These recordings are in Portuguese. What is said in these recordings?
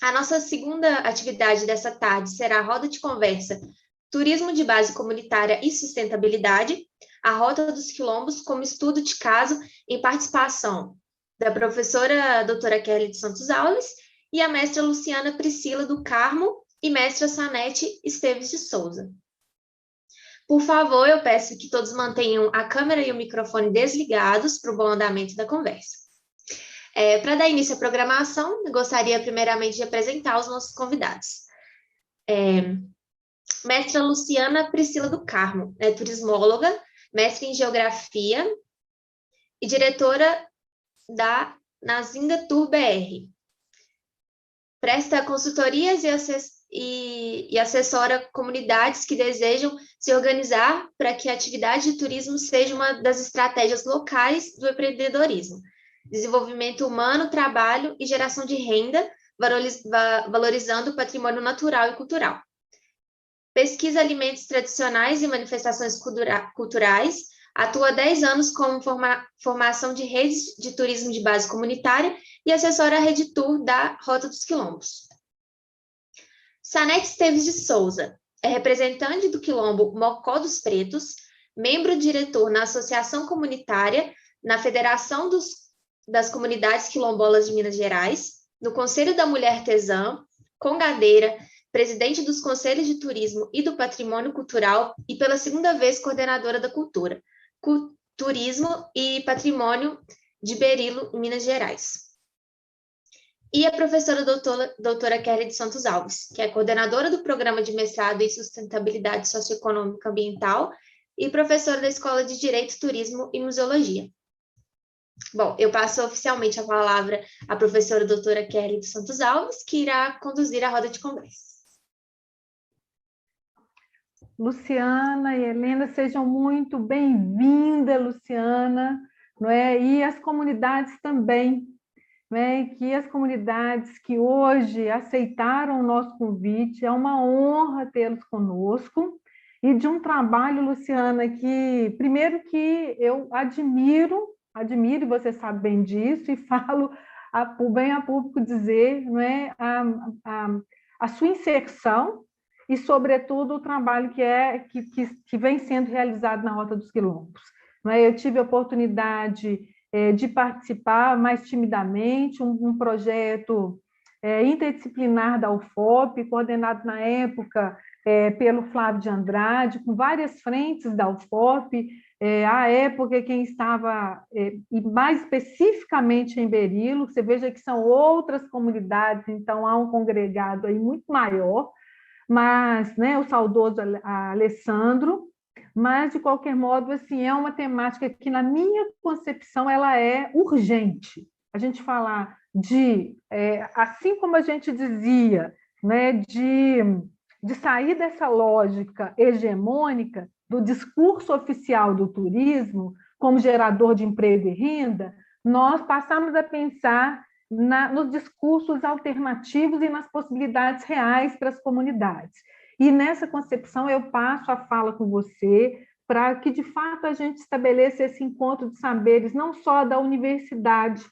A nossa segunda atividade dessa tarde será a roda de conversa Turismo de Base Comunitária e Sustentabilidade, a Rota dos Quilombos como estudo de caso em participação da professora doutora Kelly de Santos Aules e a mestra Luciana Priscila do Carmo e mestra Sanete Esteves de Souza. Por favor, eu peço que todos mantenham a câmera e o microfone desligados para o bom andamento da conversa. Para dar início à programação, eu gostaria primeiramente de apresentar os nossos convidados. Mestra Luciana Priscila do Carmo, turismóloga, mestre em Geografia e diretora da Nazinga Tour BR. Presta consultorias e assessora comunidades que desejam se organizar para que a atividade de turismo seja uma das estratégias locais do empreendedorismo, desenvolvimento humano, trabalho e geração de renda, valorizando o patrimônio natural e cultural. Pesquisa alimentos tradicionais e manifestações culturais, atua há 10 anos com formação de redes de turismo de base comunitária e assessora a Rede Tour da Rota dos Quilombos. Sanete Esteves de Souza é representante do Quilombo Mocó dos Pretos, membro diretor na Associação Comunitária, na Federação das Comunidades Quilombolas de Minas Gerais, no Conselho da Mulher Artesã, congadeira, presidente dos Conselhos de Turismo e do Patrimônio Cultural e pela segunda vez coordenadora da Cultura, Turismo e Patrimônio de Berilo, em Minas Gerais. E a professora doutora Kelly de Santos Alves, que é coordenadora do Programa de Mestrado em Sustentabilidade Socioeconômica Ambiental e professora da Escola de Direito, Turismo e Museologia. Bom, eu passo oficialmente a palavra à professora doutora Kelly de Santos Alves, que irá conduzir a roda de conversa. Luciana e Helena, sejam muito bem-vindas, Luciana, não é? E as comunidades também, não é? Que as comunidades que hoje aceitaram o nosso convite, é uma honra tê-los conosco, e de um trabalho, Luciana, que, primeiro que eu admiro, e você sabe bem disso, e falo bem a público dizer, não é? A sua inserção, e, sobretudo, o trabalho que vem sendo realizado na Rota dos Quilombos. Eu tive a oportunidade de participar mais timidamente, um projeto interdisciplinar da UFOP, coordenado na época pelo Flávio de Andrade, com várias frentes da UFOP, à época quem estava, e mais especificamente em Berilo, você veja que são outras comunidades, então há um congregado aí muito maior, mas, né, o saudoso Alessandro, mas, de qualquer modo, assim, é uma temática que, na minha concepção, ela é urgente. A gente falar assim como a gente dizia, né, de sair dessa lógica hegemônica do discurso oficial do turismo como gerador de emprego e renda, nós passamos a pensar nos discursos alternativos e nas possibilidades reais para as comunidades. E nessa concepção eu passo a fala com você para que, de fato, a gente estabeleça esse encontro de saberes, não só da universidade,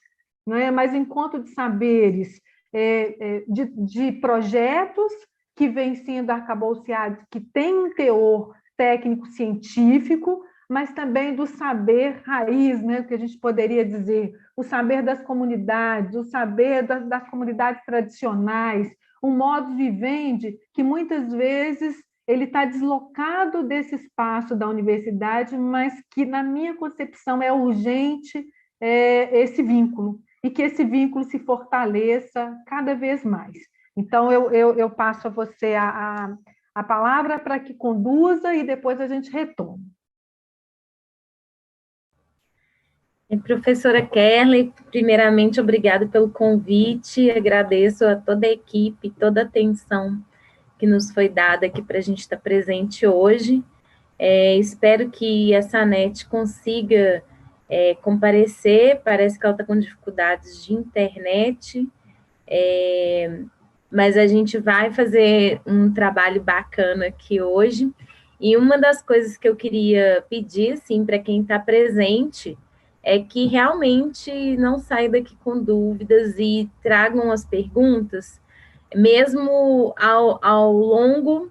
não é? Mas encontro de saberes de projetos que vêm sendo arcabouçados, que têm um teor técnico-científico, mas também do saber raiz, né, que a gente poderia dizer, o saber das comunidades, o saber das comunidades tradicionais, um modus vivendi que muitas vezes ele está deslocado desse espaço da universidade, mas que, na minha concepção, é urgente esse vínculo, e que esse vínculo se fortaleça cada vez mais. Então, eu passo a você a palavra para que conduza e depois a gente retoma. Professora Kerley, primeiramente, obrigada pelo convite, agradeço a toda a equipe, toda a atenção que nos foi dada aqui para a gente estar presente hoje. Espero que a Sanete consiga comparecer, parece que ela está com dificuldades de internet, mas a gente vai fazer um trabalho bacana aqui hoje, e uma das coisas que eu queria pedir, assim, para quem está presente, é que realmente não saia daqui com dúvidas e tragam as perguntas, mesmo ao longo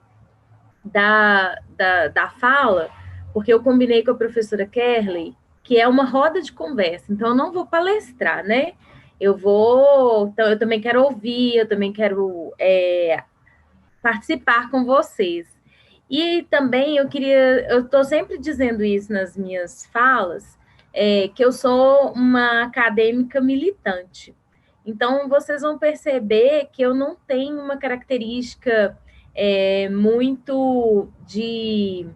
da fala, porque eu combinei com a professora Kerley, que é uma roda de conversa, então eu não vou palestrar, né? Então eu também quero ouvir, eu também quero participar com vocês. E também eu estou sempre dizendo isso nas minhas falas, que eu sou uma acadêmica militante. Então, vocês vão perceber que eu não tenho uma característica muito de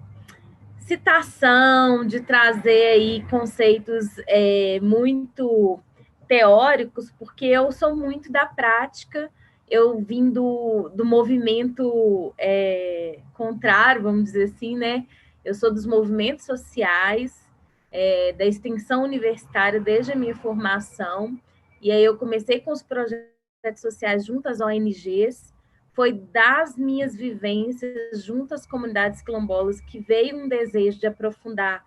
citação, de trazer aí conceitos muito teóricos, porque eu sou muito da prática. Eu vim do movimento contrário, vamos dizer assim, né? Eu sou dos movimentos sociais, da extensão universitária desde a minha formação, e aí eu comecei com os projetos sociais junto às ONGs. Foi das minhas vivências junto às comunidades quilombolas que veio um desejo de aprofundar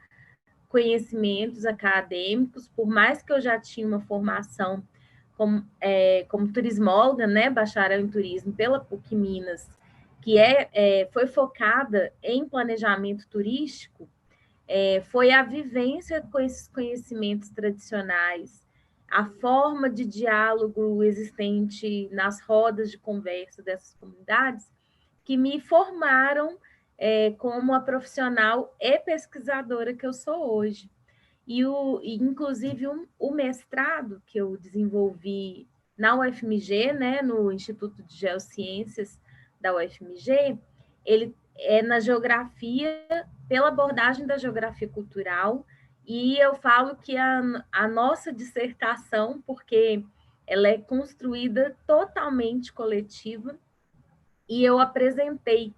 conhecimentos acadêmicos, por mais que eu já tinha uma formação como turismóloga, né, bacharel em turismo pela PUC Minas, que foi focada em planejamento turístico. Foi a vivência com esses conhecimentos tradicionais, a forma de diálogo existente nas rodas de conversa dessas comunidades, que me formaram como a profissional e pesquisadora que eu sou hoje. Inclusive, o mestrado que eu desenvolvi na UFMG, né, no Instituto de Geociências da UFMG, ele é na geografia, pela abordagem da geografia cultural, e eu falo que a nossa dissertação, porque ela é construída totalmente coletiva, e eu apresentei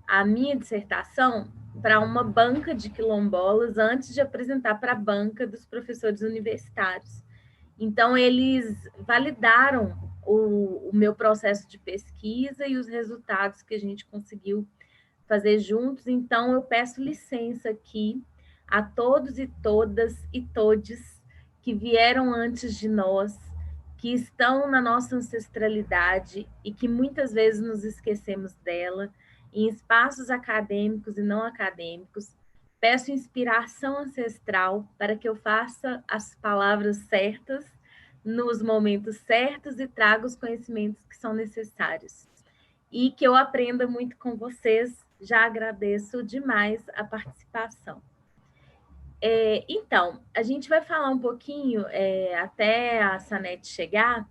a minha dissertação para uma banca de quilombolas antes de apresentar para a banca dos professores universitários. Então, eles validaram o meu processo de pesquisa e os resultados que a gente conseguiu fazer juntos. Então, eu peço licença aqui a todos e todas e todes que vieram antes de nós, que estão na nossa ancestralidade e que muitas vezes nos esquecemos dela, em espaços acadêmicos e não acadêmicos. Peço inspiração ancestral para que eu faça as palavras certas nos momentos certos e traga os conhecimentos que são necessários. E que eu aprenda muito com vocês. Já agradeço demais a participação. Então, a gente vai falar um pouquinho, até a Sanete chegar,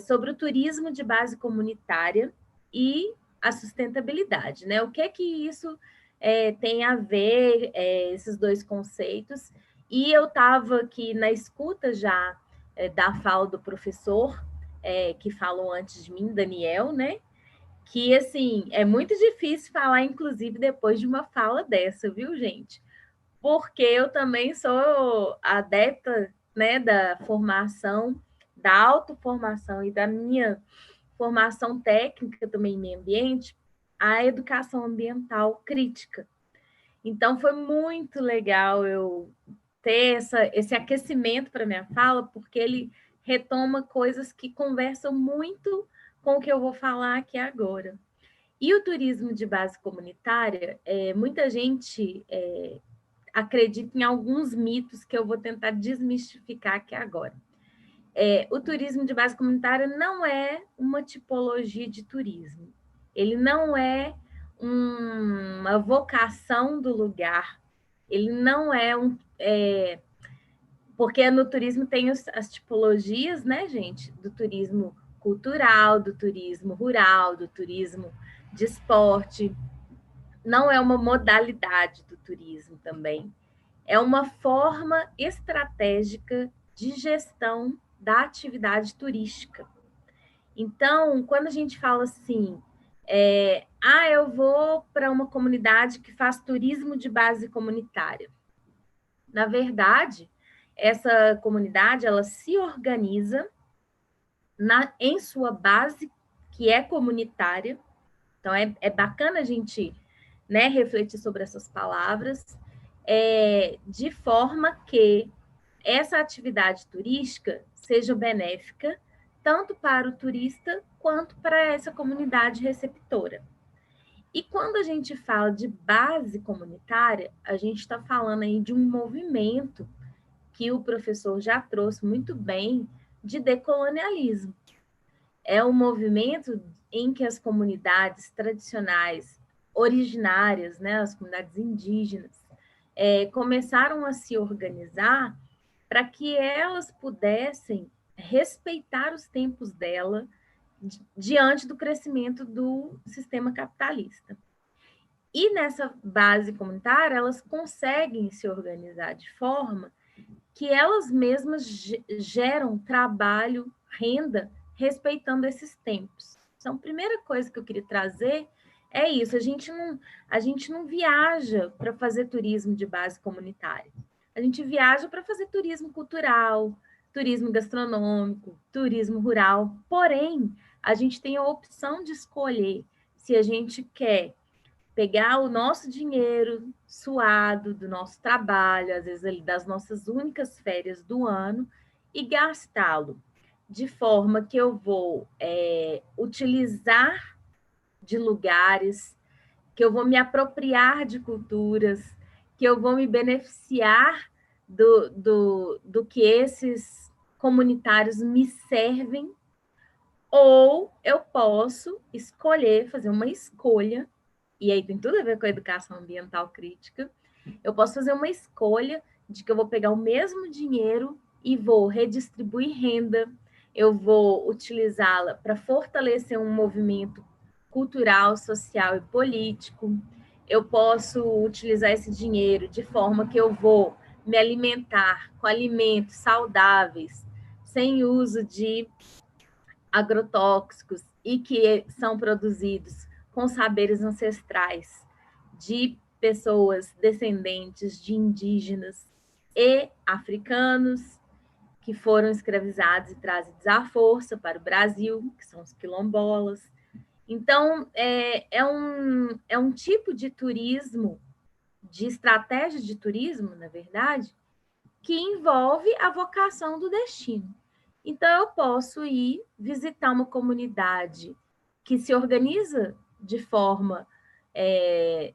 sobre o turismo de base comunitária e a sustentabilidade, né? O que é que isso tem a ver, esses dois conceitos? E eu estava aqui na escuta já da fala do professor, que falou antes de mim, Daniel, né? Que, assim, é muito difícil falar, inclusive, depois de uma fala dessa, viu, gente? Porque eu também sou adepta, né, da formação, da autoformação e da minha formação técnica também em meio ambiente, a educação ambiental crítica. Então, foi muito legal eu ter esse aquecimento para minha fala, porque ele retoma coisas que conversam muito com o que eu vou falar aqui agora. E o turismo de base comunitária, muita gente acredita em alguns mitos que eu vou tentar desmistificar aqui agora. O turismo de base comunitária não é uma tipologia de turismo. Ele não é uma vocação do lugar. Ele não é porque no turismo tem as tipologias, né, gente? Do turismo cultural, do turismo rural, do turismo de esporte. Não é uma modalidade do turismo também. É uma forma estratégica de gestão da atividade turística. Então, quando a gente fala assim, eu vou para uma comunidade que faz turismo de base comunitária. Na verdade, essa comunidade ela se organiza em sua base, que é comunitária. Então, é bacana a gente, né, refletir sobre essas palavras, de forma que essa atividade turística seja benéfica tanto para o turista quanto para essa comunidade receptora. E quando a gente fala de base comunitária, a gente está falando aí de um movimento que o professor já trouxe muito bem de decolonialismo. É um movimento em que as comunidades tradicionais, originárias, né, as comunidades indígenas, começaram a se organizar para que elas pudessem respeitar os tempos dela diante do crescimento do sistema capitalista. E nessa base comunitária, elas conseguem se organizar de forma que elas mesmas geram trabalho, renda, respeitando esses tempos. Então, a primeira coisa que eu queria trazer é isso, a gente não viaja para fazer turismo de base comunitária. A gente viaja para fazer turismo cultural, turismo gastronômico, turismo rural. Porém, a gente tem a opção de escolher se a gente quer pegar o nosso dinheiro suado do nosso trabalho, às vezes das nossas únicas férias do ano, e gastá-lo de forma que eu vou utilizar de lugares, que eu vou me apropriar de culturas, que eu vou me beneficiar do que esses comunitários me servem, ou eu posso escolher, fazer uma escolha, e aí tem tudo a ver com a educação ambiental crítica, eu posso fazer uma escolha de que eu vou pegar o mesmo dinheiro e vou redistribuir renda, eu vou utilizá-la para fortalecer um movimento cultural, social e político, eu posso utilizar esse dinheiro de forma que eu vou me alimentar com alimentos saudáveis, sem uso de agrotóxicos e que são produzidos com saberes ancestrais de pessoas descendentes de indígenas e africanos que foram escravizados e trazidos à força para o Brasil, que são os quilombolas. Então, é um tipo de turismo, de estratégia de turismo, na verdade, que envolve a vocação do destino. Então, eu posso ir visitar uma comunidade que se organiza de forma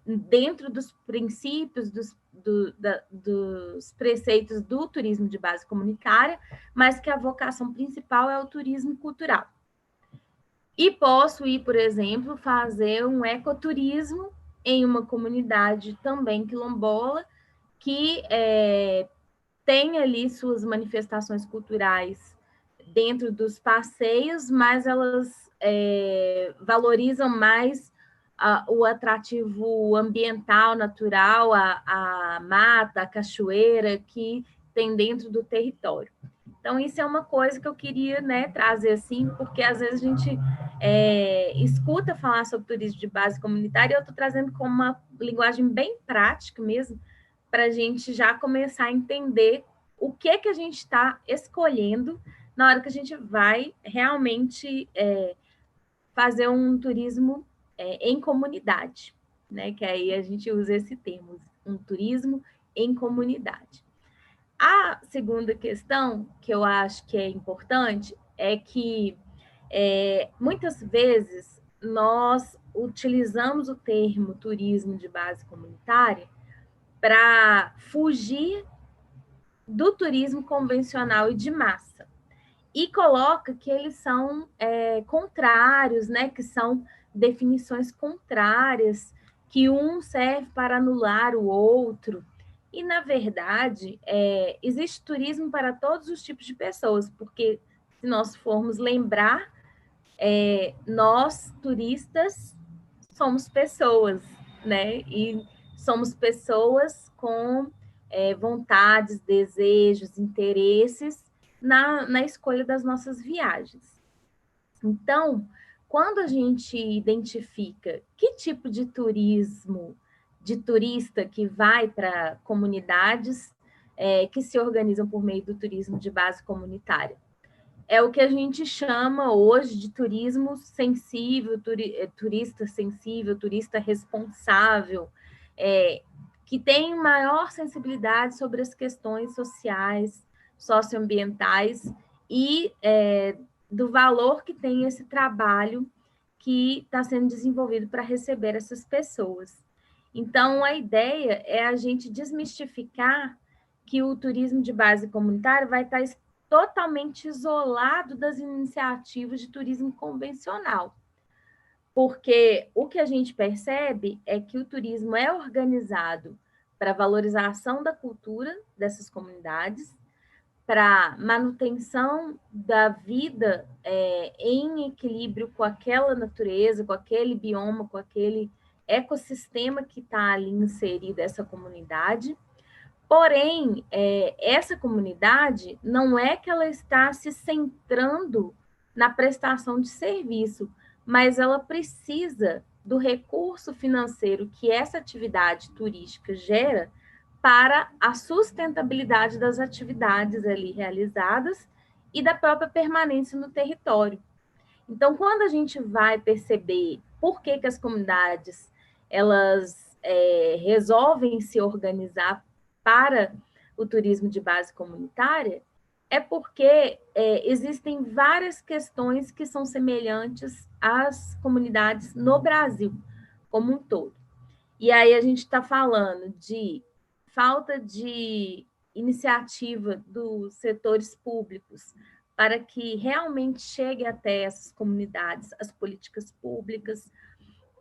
dentro dos princípios, dos preceitos do turismo de base comunitária, mas que a vocação principal é o turismo cultural. E posso ir, por exemplo, fazer um ecoturismo em uma comunidade também quilombola, que tem ali suas manifestações culturais dentro dos passeios, mas elas valorizam mais o atrativo ambiental, natural, a mata, a cachoeira que tem dentro do território. Então, isso é uma coisa que eu queria, né, trazer assim, porque às vezes a gente escuta falar sobre turismo de base comunitária e eu estou trazendo com uma linguagem bem prática mesmo, para a gente já começar a entender o que a gente está escolhendo na hora que a gente vai realmente fazer um turismo em comunidade, né? Que aí a gente usa esse termo, um turismo em comunidade. A segunda questão que eu acho que é importante é que muitas vezes nós utilizamos o termo turismo de base comunitária para fugir do turismo convencional e de massa. E coloca que eles são contrários, né? Que são definições contrárias, que um serve para anular o outro. E, na verdade, existe turismo para todos os tipos de pessoas, porque se nós formos lembrar, nós, turistas, somos pessoas, né? E somos pessoas com vontades, desejos, interesses na escolha das nossas viagens. Então, quando a gente identifica que tipo de turismo, de turista que vai para comunidades que se organizam por meio do turismo de base comunitária, é o que a gente chama hoje de turismo sensível, turista sensível, turista responsável, que tem maior sensibilidade sobre as questões sociais, socioambientais e do valor que tem esse trabalho que está sendo desenvolvido para receber essas pessoas. Então, a ideia é a gente desmistificar que o turismo de base comunitária vai estar totalmente isolado das iniciativas de turismo convencional. Porque o que a gente percebe é que o turismo é organizado para valorização da cultura dessas comunidades, para manutenção da vida em equilíbrio com aquela natureza, com aquele bioma, com aquele ecossistema que está ali inserido essa comunidade. Porém, essa comunidade não é que ela está se centrando na prestação de serviço, mas ela precisa do recurso financeiro que essa atividade turística gera para a sustentabilidade das atividades ali realizadas e da própria permanência no território. Então, quando a gente vai perceber por que as comunidades elas resolvem se organizar para o turismo de base comunitária, é porque existem várias questões que são semelhantes às comunidades no Brasil como um todo. E aí a gente está falando de falta de iniciativa dos setores públicos para que realmente chegue até essas comunidades as políticas públicas.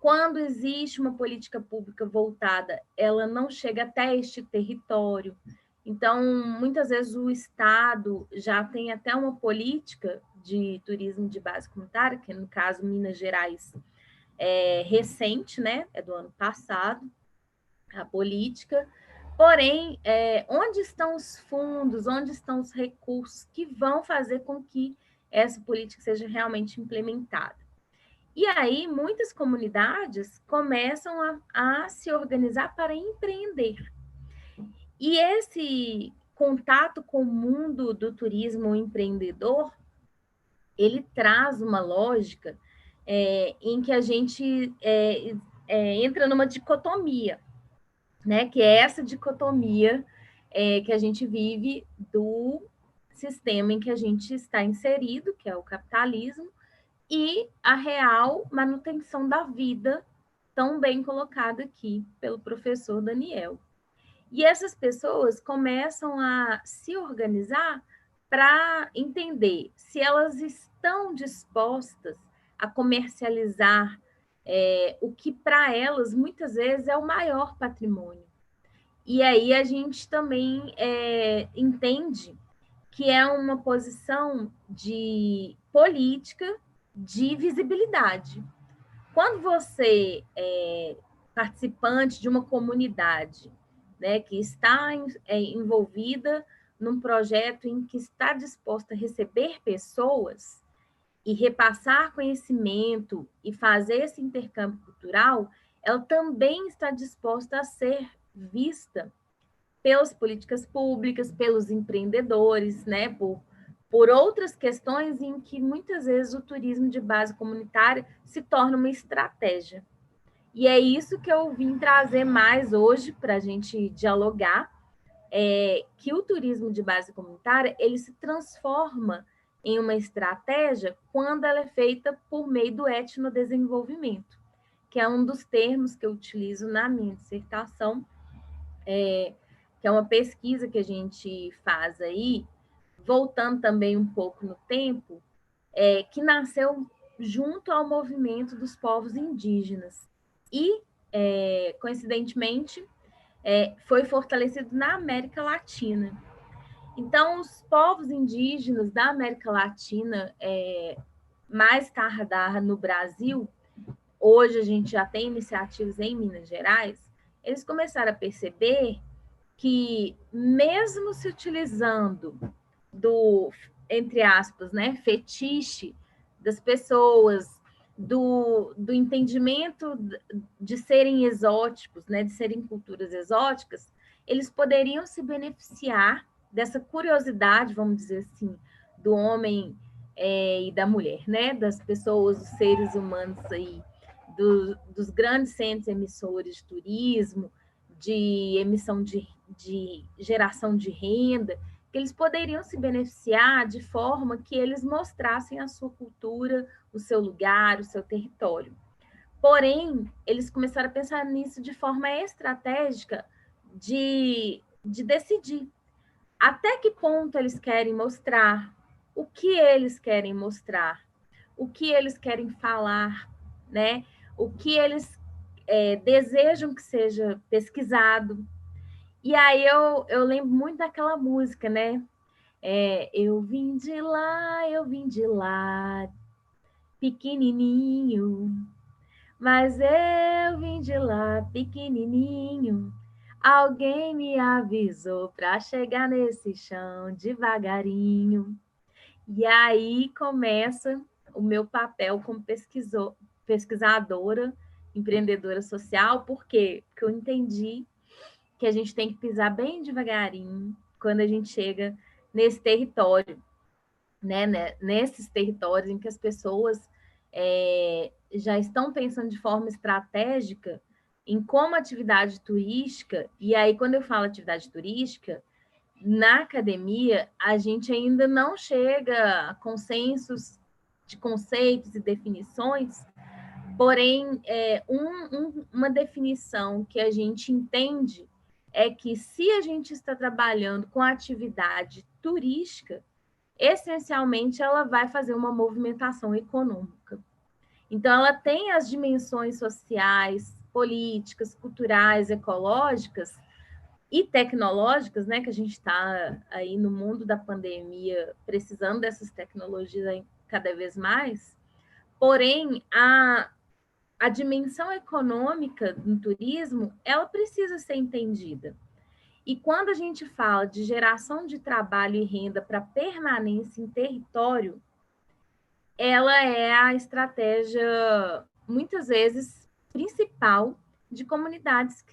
Quando existe uma política pública voltada, ela não chega até este território. Então, muitas vezes o Estado já tem até uma política de turismo de base comunitária, que no caso Minas Gerais é recente, né? É do ano passado, a política. Porém, onde estão os fundos, onde estão os recursos que vão fazer com que essa política seja realmente implementada? E aí, muitas comunidades começam a se organizar para empreender. E esse contato com o mundo do turismo empreendedor, ele traz uma lógica em que a gente entra numa dicotomia, né? Que é essa dicotomia que a gente vive do sistema em que a gente está inserido, que é o capitalismo, e a real manutenção da vida, tão bem colocada aqui pelo professor Daniel. E essas pessoas começam a se organizar para entender se elas estão dispostas a comercializar o que para elas muitas vezes é o maior patrimônio. E aí a gente também entende que é uma posição de política de visibilidade. Quando você é participante de uma comunidade, né, que está envolvida num projeto em que está disposta a receber pessoas e repassar conhecimento e fazer esse intercâmbio cultural, ela também está disposta a ser vista pelas políticas públicas, pelos empreendedores, né, por outras questões em que muitas vezes o turismo de base comunitária se torna uma estratégia. E é isso que eu vim trazer mais hoje para a gente dialogar, que o turismo de base comunitária ele se transforma em uma estratégia quando ela é feita por meio do etnodesenvolvimento, que é um dos termos que eu utilizo na minha dissertação, que é uma pesquisa que a gente faz aí, voltando também um pouco no tempo, que nasceu junto ao movimento dos povos indígenas. E, coincidentemente, foi fortalecido na América Latina. Então, os povos indígenas da América Latina, mais tardar no Brasil, hoje a gente já tem iniciativas em Minas Gerais, eles começaram a perceber que, mesmo se utilizando do, entre aspas, né, fetiche das pessoas, do entendimento de serem exóticos, né, de serem culturas exóticas, eles poderiam se beneficiar dessa curiosidade, vamos dizer assim, do homem e da mulher, né, das pessoas, dos seres humanos aí, dos grandes centros emissores de turismo, de emissão de geração de renda, que eles poderiam se beneficiar de forma que eles mostrassem a sua cultura, o seu lugar, o seu território. Porém, eles começaram a pensar nisso de forma estratégica de decidir até que ponto eles querem mostrar, o que eles querem mostrar, o que eles querem falar, né? O que eles desejam que seja pesquisado. E aí eu lembro muito daquela música, né? Eu vim de lá, pequenininho, mas eu vim de lá, pequenininho. Alguém me avisou para chegar nesse chão devagarinho. E aí começa o meu papel como pesquisadora, empreendedora social. Por quê? Porque eu entendi que a gente tem que pisar bem devagarinho quando a gente chega nesse território, né? Nesses territórios em que as pessoas já estão pensando de forma estratégica em como atividade turística, e aí quando eu falo atividade turística, na academia a gente ainda não chega a consensos de conceitos e definições, porém uma definição que a gente entende é que se a gente está trabalhando com atividade turística, essencialmente ela vai fazer uma movimentação econômica. Então, ela tem as dimensões sociais, políticas, culturais, ecológicas e tecnológicas, né? Que a gente está aí no mundo da pandemia precisando dessas tecnologias aí cada vez mais. Porém, a dimensão econômica no turismo, ela precisa ser entendida. E quando a gente fala de geração de trabalho e renda para permanência em território, ela é a estratégia, muitas vezes, principal de comunidades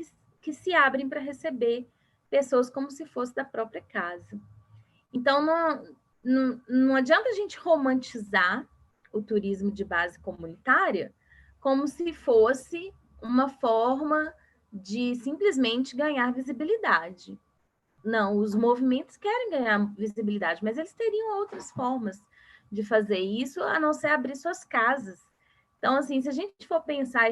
que se abrem para receber pessoas como se fosse da própria casa. Então, não adianta a gente romantizar o turismo de base comunitária como se fosse uma forma de simplesmente ganhar visibilidade. Não, os movimentos querem ganhar visibilidade, mas eles teriam outras formas de fazer isso, a não ser abrir suas casas. Então, assim, se a gente for pensar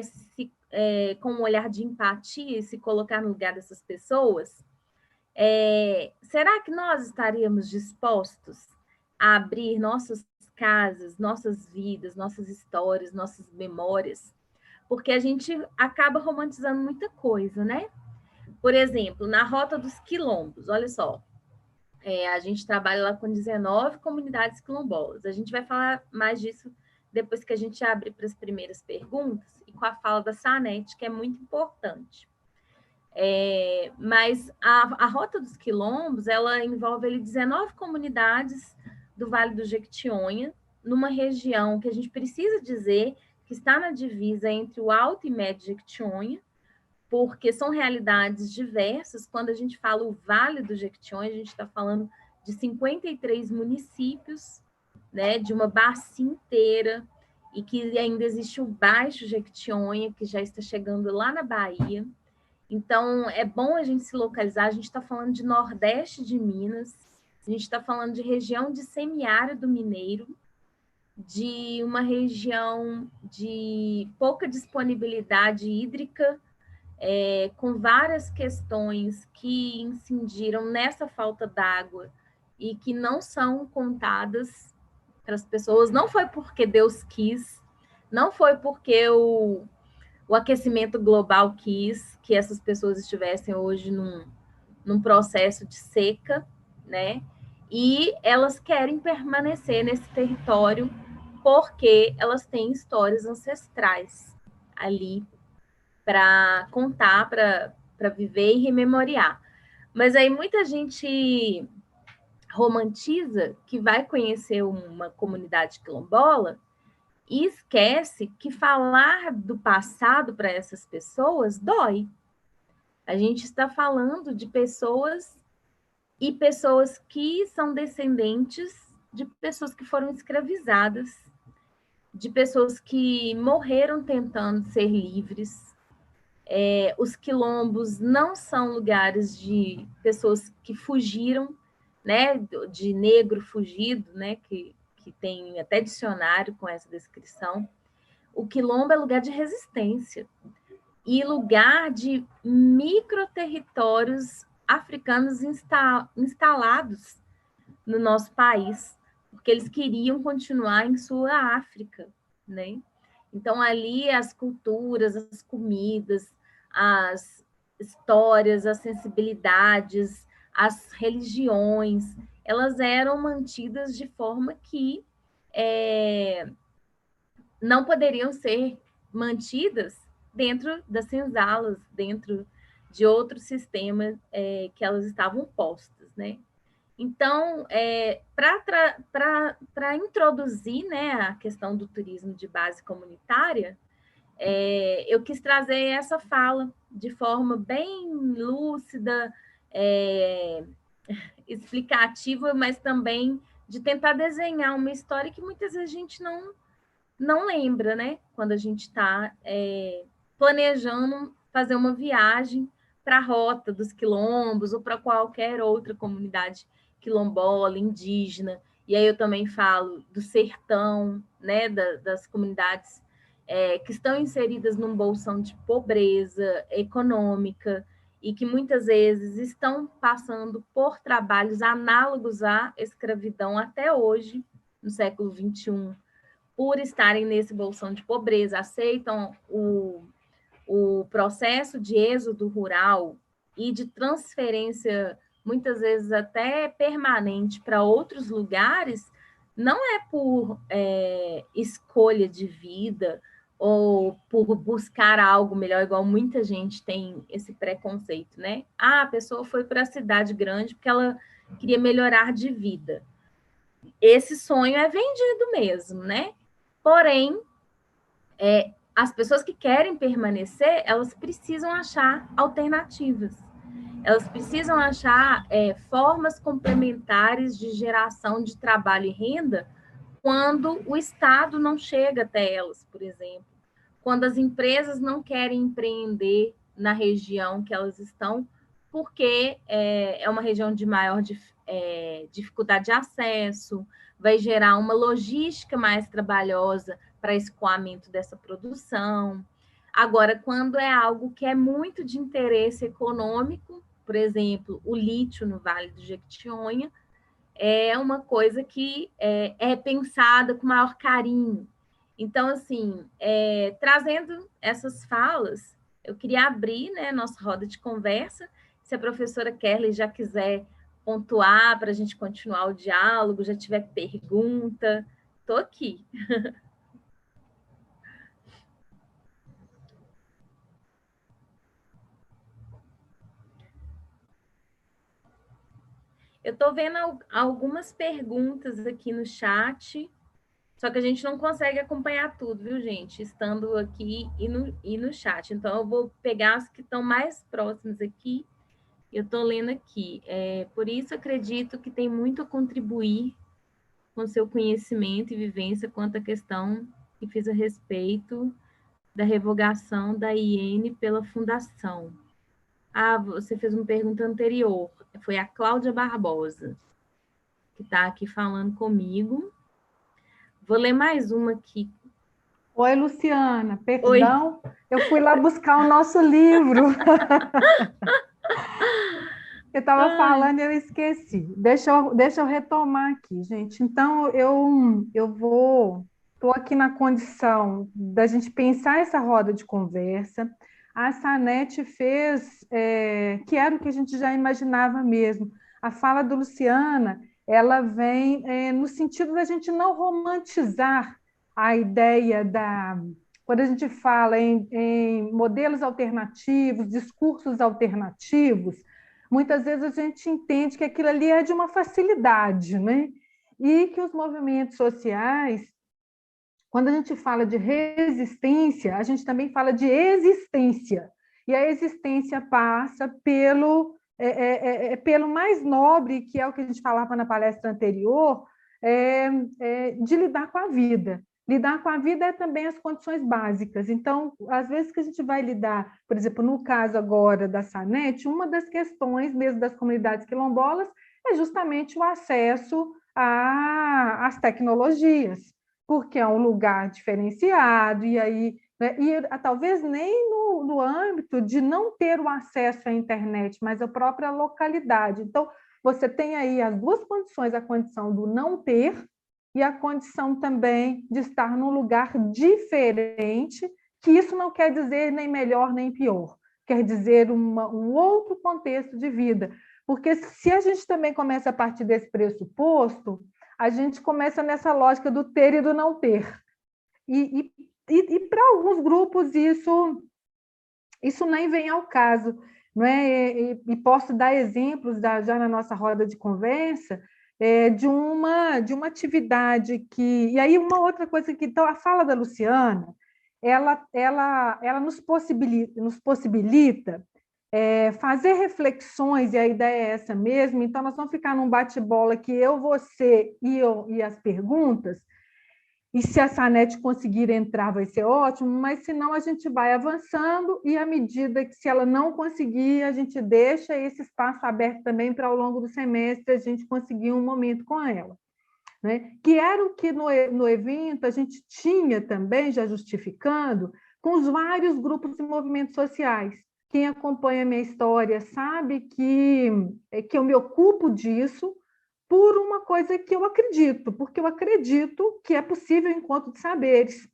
com um olhar de empatia e se colocar no lugar dessas pessoas, será que nós estaríamos dispostos a abrir nossas casas, nossas vidas, nossas histórias, nossas memórias? Porque a gente acaba romantizando muita coisa, né? Por exemplo, na Rota dos Quilombos, olha só, a gente trabalha lá com 19 comunidades quilombolas. A gente vai falar mais disso depois que a gente abre para as primeiras perguntas e com a fala da Sanete, que é muito importante. Mas a Rota dos Quilombos, ela envolve ali 19 comunidades do Vale do Jequitinhonha, numa região que a gente precisa dizer que está na divisa entre o Alto e Médio Jequitinhonha, porque são realidades diversas. Quando a gente fala o Vale do Jequitinhonha, a gente está falando de 53 municípios, né, de uma bacia inteira, e que ainda existe o Baixo Jequitinhonha, que já está chegando lá na Bahia. Então, é bom a gente se localizar. A gente está falando de Nordeste de Minas, a gente está falando de região de semiárido mineiro, de uma região de pouca disponibilidade hídrica, com várias questões que incidiram nessa falta d'água e que não são contadas para as pessoas. Não foi porque Deus quis, não foi porque o aquecimento global quis que essas pessoas estivessem hoje num processo de seca, né? E elas querem permanecer nesse território porque elas têm histórias ancestrais ali para contar, para viver e rememoriar. Mas aí muita gente romantiza que vai conhecer uma comunidade quilombola e esquece que falar do passado para essas pessoas dói. A gente está falando de pessoas e pessoas que são descendentes de pessoas que foram escravizadas, de pessoas que morreram tentando ser livres. Os quilombos não são lugares de pessoas que fugiram né, de negro fugido, né, que tem até dicionário com essa descrição. O quilombo é lugar de resistência e lugar de microterritórios africanos instalados no nosso país, porque eles queriam continuar em sua África, né? Então, ali as culturas, as comidas, as histórias, as sensibilidades, as religiões, elas eram mantidas de forma que não poderiam ser mantidas dentro das senzalas, dentro de outro sistema que elas estavam postas, né? Então, para introduzir, né, a questão do turismo de base comunitária, eu quis trazer essa fala de forma bem lúcida, explicativa, mas também de tentar desenhar uma história que muitas vezes a gente não lembra, né? Quando a gente está planejando fazer uma viagem para a Rota dos Quilombos ou para qualquer outra comunidade quilombola, indígena. E aí eu também falo do sertão, né? Das comunidades que estão inseridas num bolsão de pobreza econômica e que muitas vezes estão passando por trabalhos análogos à escravidão até hoje, no século XXI, por estarem nesse bolsão de pobreza, aceitam o processo de êxodo rural e de transferência, muitas vezes até permanente, para outros lugares, não é por escolha de vida ou por buscar algo melhor, igual muita gente tem esse preconceito, né? Ah, a pessoa foi para a cidade grande porque ela queria melhorar de vida. Esse sonho é vendido mesmo, né? Porém, as pessoas que querem permanecer, elas precisam achar alternativas. Elas precisam achar formas complementares de geração de trabalho e renda quando o Estado não chega até elas, por exemplo. Quando as empresas não querem empreender na região que elas estão, porque é uma região de maior dificuldade de acesso, vai gerar uma logística mais trabalhosa para escoamento dessa produção. Agora, quando é algo que é muito de interesse econômico, por exemplo, o lítio no Vale do Jequitinhonha, é uma coisa que é pensada com maior carinho. Então, assim, trazendo essas falas, eu queria abrir, né, nossa roda de conversa. Se a professora Kerley já quiser pontuar para a gente continuar o diálogo, já tiver pergunta, estou aqui. Eu estou vendo algumas perguntas aqui no chat, só que a gente não consegue acompanhar tudo, viu, gente? Estando aqui e no chat. Então, eu vou pegar as que estão mais próximas aqui. Eu estou lendo aqui. Por isso, acredito que tem muito a contribuir com seu conhecimento e vivência quanto à questão que fiz a respeito da revogação da IN pela Fundação. Ah, você fez uma pergunta anterior. Foi a Cláudia Barbosa, que está aqui falando comigo. Vou ler mais uma aqui. Oi, Luciana, perdão, Oi. Eu fui lá buscar o nosso livro. Eu estava falando e eu esqueci. Deixa eu retomar aqui, gente. Então, estou aqui na condição da gente pensar essa roda de conversa. A Sanete fez, que era o que a gente já imaginava mesmo. A fala do Luciana, ela vem no sentido da gente não romantizar a ideia quando a gente fala em modelos alternativos, discursos alternativos, muitas vezes a gente entende que aquilo ali é de uma facilidade, né? E que os movimentos sociais, quando a gente fala de resistência, a gente também fala de existência. E a existência passa pelo mais nobre, que é o que a gente falava na palestra anterior, de lidar com a vida. Lidar com a vida é também as condições básicas. Então, às vezes que a gente vai lidar, por exemplo, no caso agora da Sanete, uma das questões mesmo das comunidades quilombolas é justamente o acesso às tecnologias, porque é um lugar diferenciado, e aí, né, e talvez nem no âmbito de não ter o acesso à internet, mas a própria localidade. Então, você tem aí as duas condições, a condição do não ter e a condição também de estar num lugar diferente, que isso não quer dizer nem melhor nem pior, quer dizer um outro contexto de vida. Porque se a gente também começa a partir desse pressuposto, a gente começa nessa lógica do ter e do não ter. E para alguns grupos isso nem vem ao caso. Não é? E posso dar exemplos já na nossa roda de conversa de uma atividade que... E aí uma outra coisa que... Então, a fala da Luciana, ela nos possibilita fazer reflexões, e a ideia é essa mesmo. Então, nós vamos ficar num bate-bola que eu, você e as perguntas, e se a Sanete conseguir entrar vai ser ótimo, mas se não a gente vai avançando, e à medida que, se ela não conseguir, a gente deixa esse espaço aberto também para, ao longo do semestre, a gente conseguir um momento com ela. Né? Que era o que no evento a gente tinha também, já justificando, com os vários grupos e movimentos sociais. Quem acompanha a minha história sabe que eu me ocupo disso por uma coisa que eu acredito, porque eu acredito que é possível o encontro de saberes.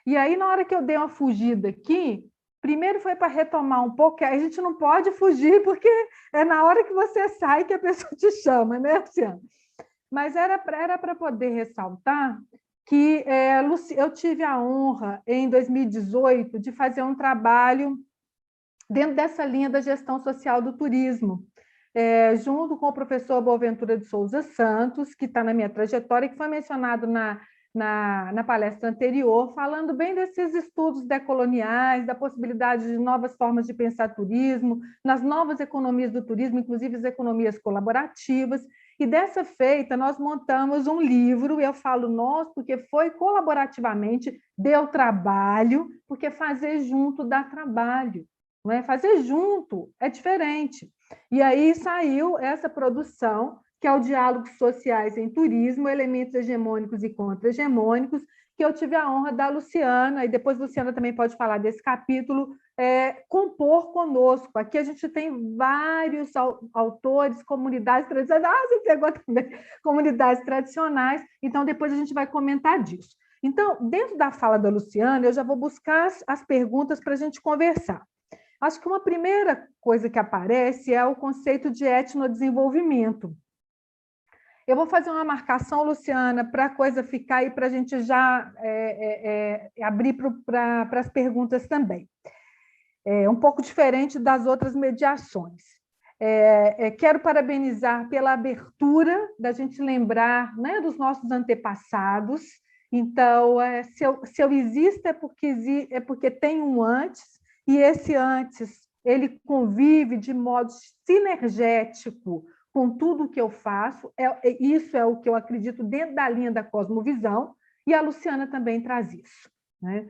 E aí, na hora que eu dei uma fugida aqui, primeiro foi para retomar um pouco, que a gente não pode fugir, porque é na hora que você sai que a pessoa te chama, né, Luciana? Mas era para poder ressaltar que eu tive a honra, em 2018, de fazer um trabalho dentro dessa linha da gestão social do turismo, junto com o professor Boaventura de Souza Santos, que está na minha trajetória, que foi mencionado na palestra anterior, falando bem desses estudos decoloniais, da possibilidade de novas formas de pensar turismo, nas novas economias do turismo, inclusive as economias colaborativas. E dessa feita, nós montamos um livro, eu falo nós, porque foi colaborativamente, deu trabalho, porque fazer junto dá trabalho. Não é? Fazer junto é diferente. E aí saiu essa produção, que é o Diálogos Sociais em Turismo, Elementos Hegemônicos e Contra-Hegemônicos, que eu tive a honra da Luciana, e depois a Luciana também pode falar desse capítulo, compor conosco. Aqui a gente tem vários autores, comunidades tradicionais, você pegou também, comunidades tradicionais, então depois a gente vai comentar disso. Então, dentro da fala da Luciana, eu já vou buscar as perguntas para a gente conversar. Acho que uma primeira coisa que aparece é o conceito de etnodesenvolvimento. Eu vou fazer uma marcação, Luciana, para a coisa ficar aí, para a gente já abrir para as perguntas também. Um pouco diferente das outras mediações. Quero parabenizar pela abertura da gente lembrar, né, dos nossos antepassados. Então, se eu existo é porque tem um antes, e esse antes ele convive de modo sinergético com tudo que eu faço. Isso é o que eu acredito dentro da linha da cosmovisão, e a Luciana também traz isso. Né?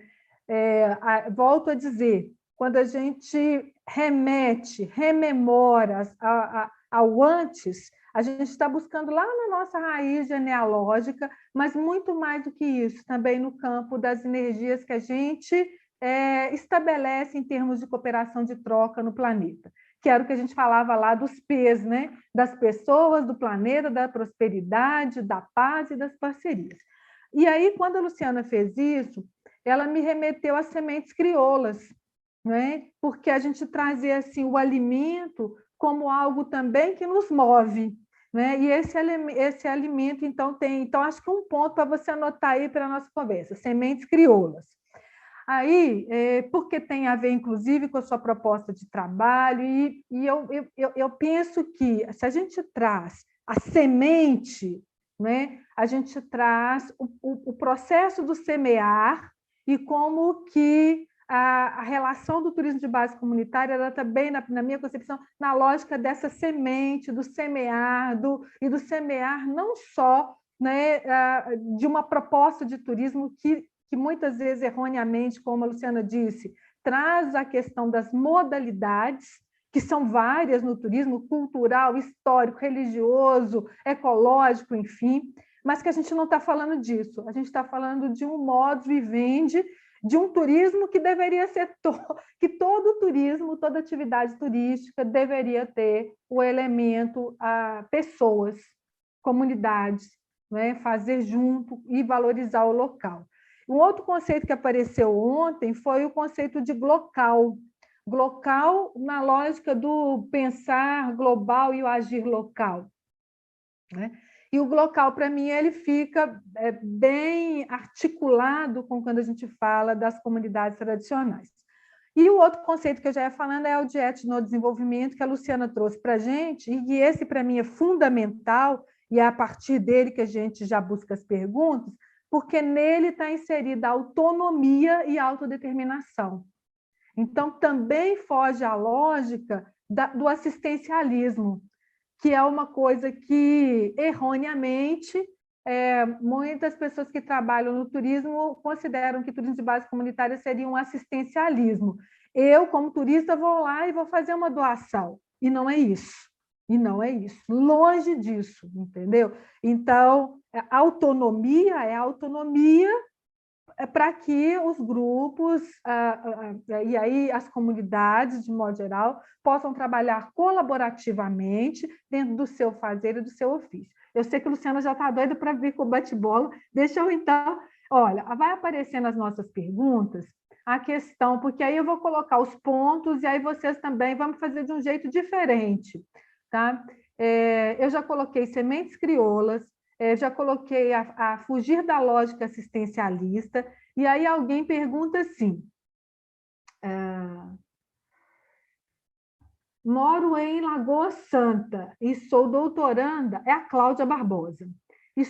Volto a dizer, quando a gente rememora ao antes, a gente está buscando lá na nossa raiz genealógica, mas muito mais do que isso, também no campo das energias que a gente estabelece em termos de cooperação de troca no planeta, que era o que a gente falava lá dos P's, né? Das pessoas, do planeta, da prosperidade, da paz e das parcerias. E aí, quando a Luciana fez isso, ela me remeteu às sementes crioulas, né? Porque a gente trazia assim, o alimento como algo também que nos move. Né? E esse alimento, então, tem... Então, acho que um ponto para você anotar aí para a nossa conversa, sementes crioulas. Aí, porque tem a ver, inclusive, com a sua proposta de trabalho, e eu penso que, se a gente traz a semente, né, a gente traz o processo do semear, e como que a relação do turismo de base comunitária, ela também, na minha concepção, na lógica dessa semente, do semear, e do semear não só, né, de uma proposta de turismo que muitas vezes, erroneamente, como a Luciana disse, traz a questão das modalidades, que são várias no turismo, cultural, histórico, religioso, ecológico, enfim, mas que a gente não está falando disso, a gente está falando de um modus vivendi, de um turismo que deveria ser, que todo turismo, toda atividade turística deveria ter o elemento pessoas, comunidades, né? Fazer junto e valorizar o local. Um outro conceito que apareceu ontem foi o conceito de glocal. Glocal na lógica do pensar global e o agir local, né? E o glocal, para mim, ele fica bem articulado com quando a gente fala das comunidades tradicionais. E o outro conceito que eu já ia falando é o de etnodesenvolvimento, que a Luciana trouxe para a gente, e esse, para mim, é fundamental, e é a partir dele que a gente já busca as perguntas, porque nele está inserida a autonomia e a autodeterminação. Então, também foge à lógica do assistencialismo, que é uma coisa que, erroneamente, muitas pessoas que trabalham no turismo consideram que turismo de base comunitária seria um assistencialismo. Eu, como turista, vou lá e vou fazer uma doação. E não é isso. E não é isso. Longe disso, entendeu? Então, a autonomia é a autonomia para que os grupos, e aí as comunidades, de modo geral, possam trabalhar colaborativamente dentro do seu fazer e do seu ofício. Eu sei que a Luciana já está doida para vir com o bate-bola, deixa eu então... Olha, vai aparecer nas nossas perguntas a questão, porque aí eu vou colocar os pontos e aí vocês também vão fazer de um jeito diferente, tá? Eu já coloquei sementes crioulas, já coloquei a fugir da lógica assistencialista, e aí alguém pergunta assim, moro em Lagoa Santa e sou doutoranda, é a Cláudia Barbosa. E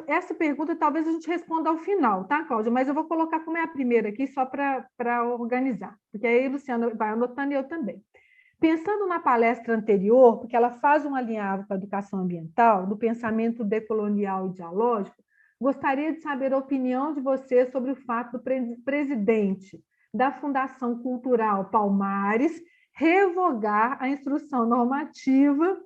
essa pergunta talvez a gente responda ao final, tá, Cláudia? Mas eu vou colocar como é a primeira aqui, só para organizar, porque aí a Luciana vai anotando e eu também. Pensando na palestra anterior, porque ela faz um alinhavo com a educação ambiental, do pensamento decolonial e dialógico, gostaria de saber a opinião de você sobre o fato do presidente da Fundação Cultural Palmares revogar a instrução normativa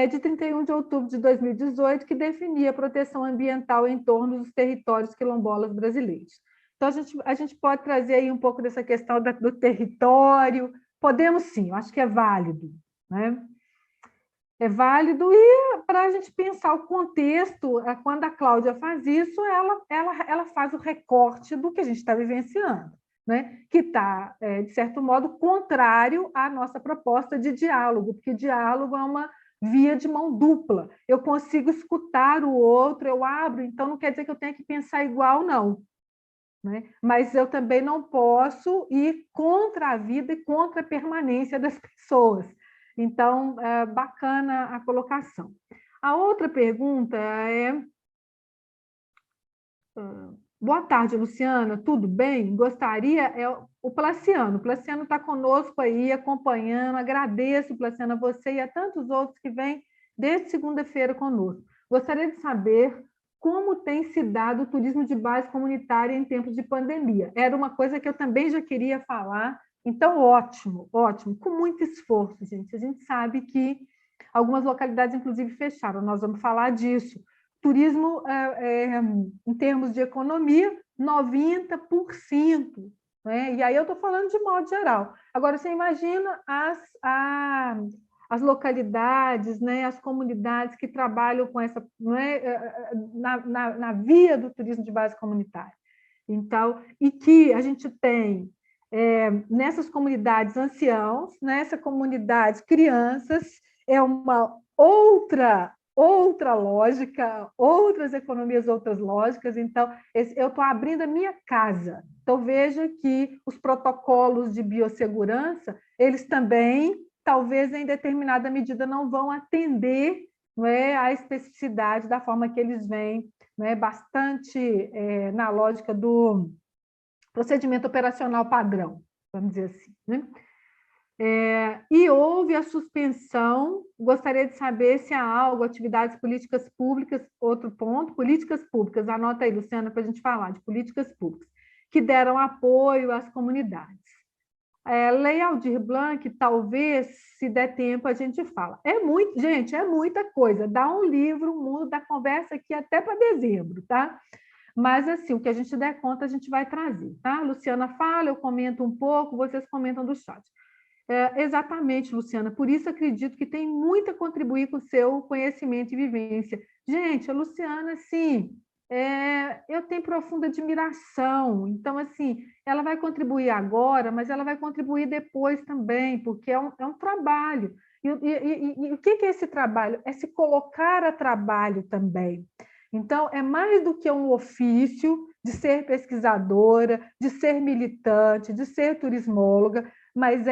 de 31 de outubro de 2018, que definia a proteção ambiental em torno dos territórios quilombolas brasileiros. Então, a gente pode trazer aí um pouco dessa questão do território. Podemos sim, eu acho que é válido, né? É válido, e para a gente pensar o contexto, quando a Cláudia faz isso, ela faz o recorte do que a gente está vivenciando, né? Que está, de certo modo, contrário à nossa proposta de diálogo, porque diálogo é uma via de mão dupla. Eu consigo escutar o outro, eu abro, então não quer dizer que eu tenha que pensar igual, não. Né? Mas eu também não posso ir contra a vida e contra a permanência das pessoas. Então, é bacana a colocação. A outra pergunta é... Boa tarde, Luciana, tudo bem? Gostaria... O Placiano está conosco aí, acompanhando, agradeço, Placiano, a você e a tantos outros que vêm desde segunda-feira conosco. Gostaria de saber como tem se dado o turismo de base comunitária em tempos de pandemia. Era uma coisa que eu também já queria falar, então ótimo, ótimo, com muito esforço, gente. A gente sabe que algumas localidades, inclusive, fecharam, nós vamos falar disso. Turismo, em termos de economia, 90%. Né? E aí eu estou falando de modo geral. Agora, você imagina as localidades, né, as comunidades que trabalham com essa, né, na via do turismo de base comunitária. Então, e que a gente tem nessas comunidades anciãos, nessa comunidade crianças, é uma outra lógica, outras economias, outras lógicas. Então, eu estou abrindo a minha casa. Então, veja que os protocolos de biossegurança, eles também, talvez, em determinada medida, não vão atender, não é, a especificidade da forma que eles vêm, não é, bastante na lógica do procedimento operacional padrão, vamos dizer assim, né? E houve a suspensão, gostaria de saber se há algo, atividades políticas públicas, outro ponto, políticas públicas, anota aí, Luciana, para a gente falar de políticas públicas, que deram apoio às comunidades. Lei Aldir Blanc, talvez, se der tempo, a gente fala. Gente, é muita coisa. Dá um livro, o mundo da conversa aqui até para dezembro, tá? Mas, assim, o que a gente der conta, a gente vai trazer, tá? A Luciana fala, eu comento um pouco, vocês comentam do chat. Exatamente, Luciana. Por isso acredito que tem muito a contribuir com o seu conhecimento e vivência. Gente, a Luciana, sim, eu tenho profunda admiração. Então, assim, ela vai contribuir agora, mas ela vai contribuir depois também, porque é um trabalho. E o que é esse trabalho? É se colocar a trabalho também. Então, é mais do que um ofício de ser pesquisadora, de ser militante, de ser turismóloga, mas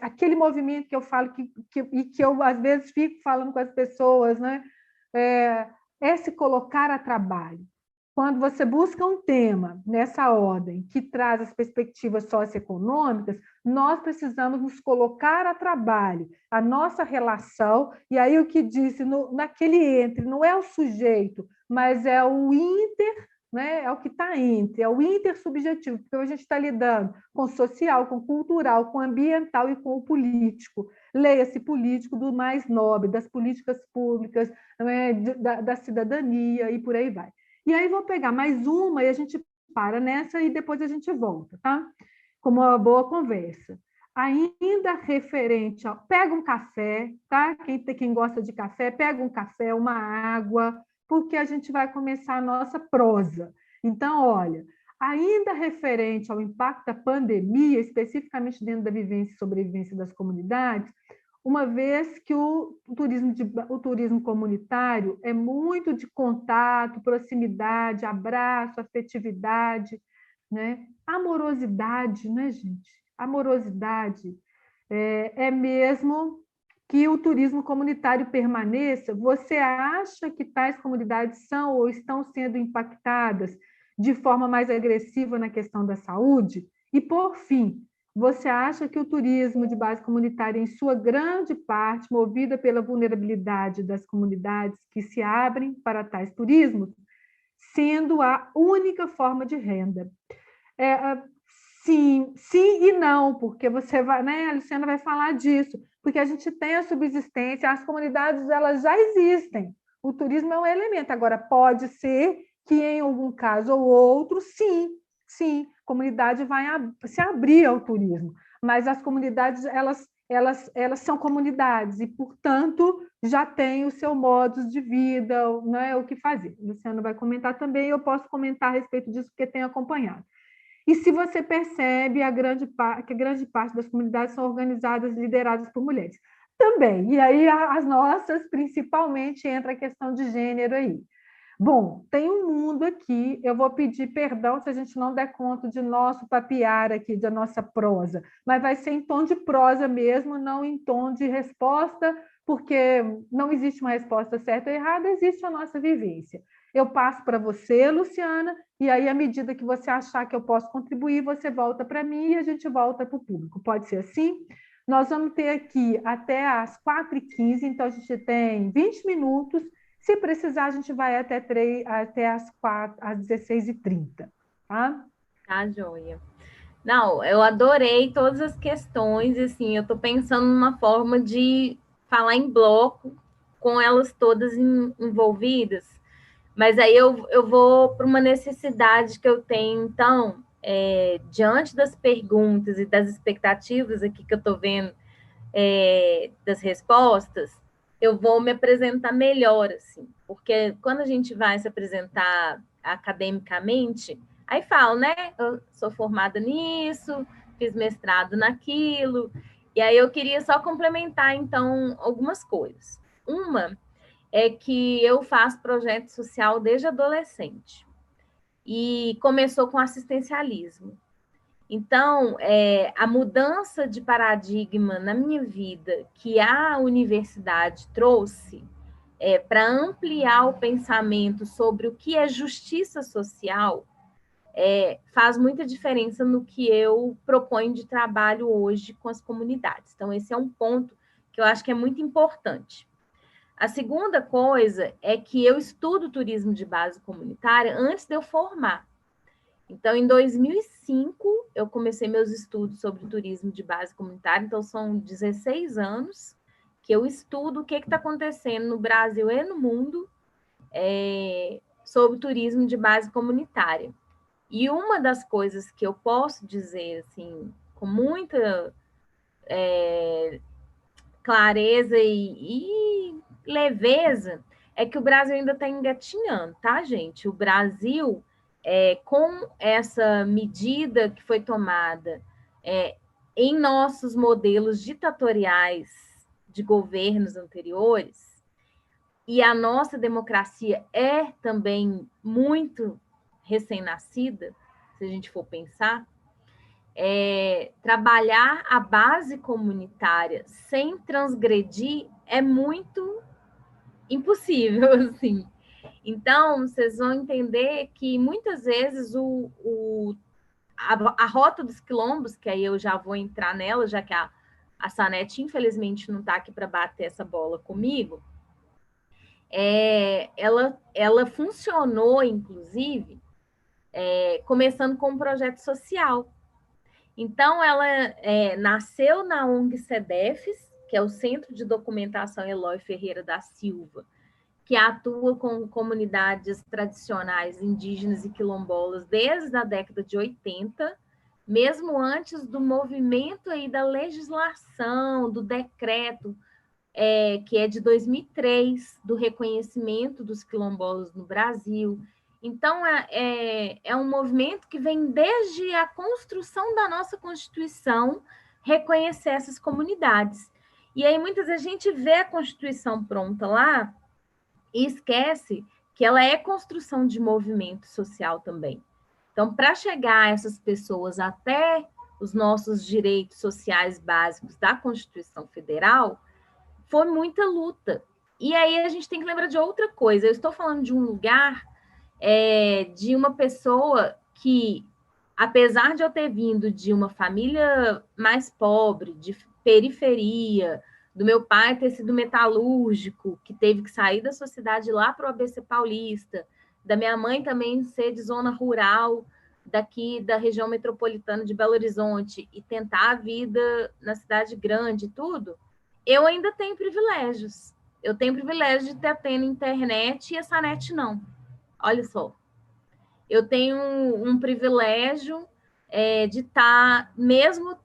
aquele movimento que eu falo e que eu, às vezes, fico falando com as pessoas, né? É se colocar a trabalho. Quando você busca um tema nessa ordem que traz as perspectivas socioeconômicas, nós precisamos nos colocar a trabalho, a nossa relação, e aí o que disse naquele entre, não é o sujeito, mas é o inter, né? É o que está entre, é o intersubjetivo, porque a gente está lidando com o social, com o cultural, com o ambiental e com o político. Leia-se político do mais nobre, das políticas públicas, né? da cidadania e por aí vai. E aí vou pegar mais uma e a gente para nessa e depois a gente volta, tá? Como uma boa conversa. Ainda referente ao... Pega um café, tá? Quem gosta de café, pega um café, uma água, porque a gente vai começar a nossa prosa. Então, olha, ainda referente ao impacto da pandemia, especificamente dentro da vivência e sobrevivência das comunidades, uma vez que o turismo comunitário é muito de contato, proximidade, abraço, afetividade, né? Amorosidade, né, gente? Amorosidade é mesmo que o turismo comunitário permaneça. Você acha que tais comunidades são ou estão sendo impactadas de forma mais agressiva na questão da saúde? E, por fim, você acha que o turismo de base comunitária, em sua grande parte, movida pela vulnerabilidade das comunidades que se abrem para tais turismos, sendo a única forma de renda? Sim, sim e não, porque você vai, né, a Luciana vai falar disso, porque a gente tem a subsistência, as comunidades elas já existem. O turismo é um elemento. Agora, pode ser que em algum caso ou outro, sim, a comunidade vai se abrir ao turismo, mas as comunidades elas são comunidades e, portanto, já têm o seu modo de vida, né, o que fazer. O Luciano vai comentar também, eu posso comentar a respeito disso, porque tenho acompanhado. E se você percebe que a grande parte das comunidades são organizadas, lideradas por mulheres. Também. E aí as nossas, principalmente, entra a questão de gênero aí. Bom, tem um mundo aqui, eu vou pedir perdão se a gente não der conta de nosso papiar aqui, da nossa prosa, mas vai ser em tom de prosa mesmo, não em tom de resposta, porque não existe uma resposta certa ou errada, existe a nossa vivência. Eu passo para você, Luciana, e aí, à medida que você achar que eu posso contribuir, você volta para mim e a gente volta para o público. Pode ser assim? Nós vamos ter aqui até às 4h15, então a gente tem 20 minutos. Se precisar, a gente vai até às 16h30. Tá? Tá, joia. Não, eu adorei todas as questões, assim, eu estou pensando numa forma de falar em bloco, com elas todas envolvidas, mas aí eu vou para uma necessidade que eu tenho, então, diante das perguntas e das expectativas aqui que eu estou vendo das respostas, eu vou me apresentar melhor, assim, porque quando a gente vai se apresentar academicamente, aí falo, né? Eu sou formada nisso, fiz mestrado naquilo, e aí eu queria só complementar, então, algumas coisas. Uma é que eu faço projeto social desde adolescente, e começou com assistencialismo. Então, a mudança de paradigma na minha vida que a universidade trouxe para ampliar o pensamento sobre o que é justiça social faz muita diferença no que eu proponho de trabalho hoje com as comunidades. Então, esse é um ponto que eu acho que é muito importante. A segunda coisa é que eu estudo turismo de base comunitária antes de eu formar. Então, em 2005, eu comecei meus estudos sobre turismo de base comunitária, então são 16 anos que eu estudo o que está acontecendo no Brasil e no mundo sobre turismo de base comunitária. E uma das coisas que eu posso dizer, assim, com muita clareza e leveza, é que o Brasil ainda está engatinhando, tá, gente? O Brasil, com essa medida que foi tomada em nossos modelos ditatoriais de governos anteriores, e a nossa democracia é também muito recém-nascida, se a gente for pensar, trabalhar a base comunitária sem transgredir é muito impossível, assim. Então, vocês vão entender que muitas vezes a rota dos quilombos, que aí eu já vou entrar nela, já que a Sanete, infelizmente, não está aqui para bater essa bola comigo, ela funcionou, inclusive, começando com um projeto social. Então, ela nasceu na ONG CEDEFES, que é o Centro de Documentação Eloy Ferreira da Silva, que atua com comunidades tradicionais indígenas e quilombolas desde a década de 80, mesmo antes do movimento aí da legislação, do decreto, que é de 2003, do reconhecimento dos quilombolas no Brasil. Então, é um movimento que vem desde a construção da nossa Constituição reconhecer essas comunidades. E aí, muitas vezes, a gente vê a Constituição pronta lá e esquece que ela é construção de movimento social também. Então, para chegar essas pessoas até os nossos direitos sociais básicos da Constituição Federal, foi muita luta. E aí a gente tem que lembrar de outra coisa. Eu estou falando de um lugar, de uma pessoa que, apesar de eu ter vindo de uma família mais pobre, de periferia, do meu pai ter sido metalúrgico, que teve que sair da sua cidade lá para o ABC Paulista, da minha mãe também ser de zona rural, daqui da região metropolitana de Belo Horizonte, e tentar a vida na cidade grande e tudo, eu ainda tenho privilégios. Eu tenho privilégio de estar tendo internet e a Sanete não. Olha só. Eu tenho um privilégio de estar, mesmo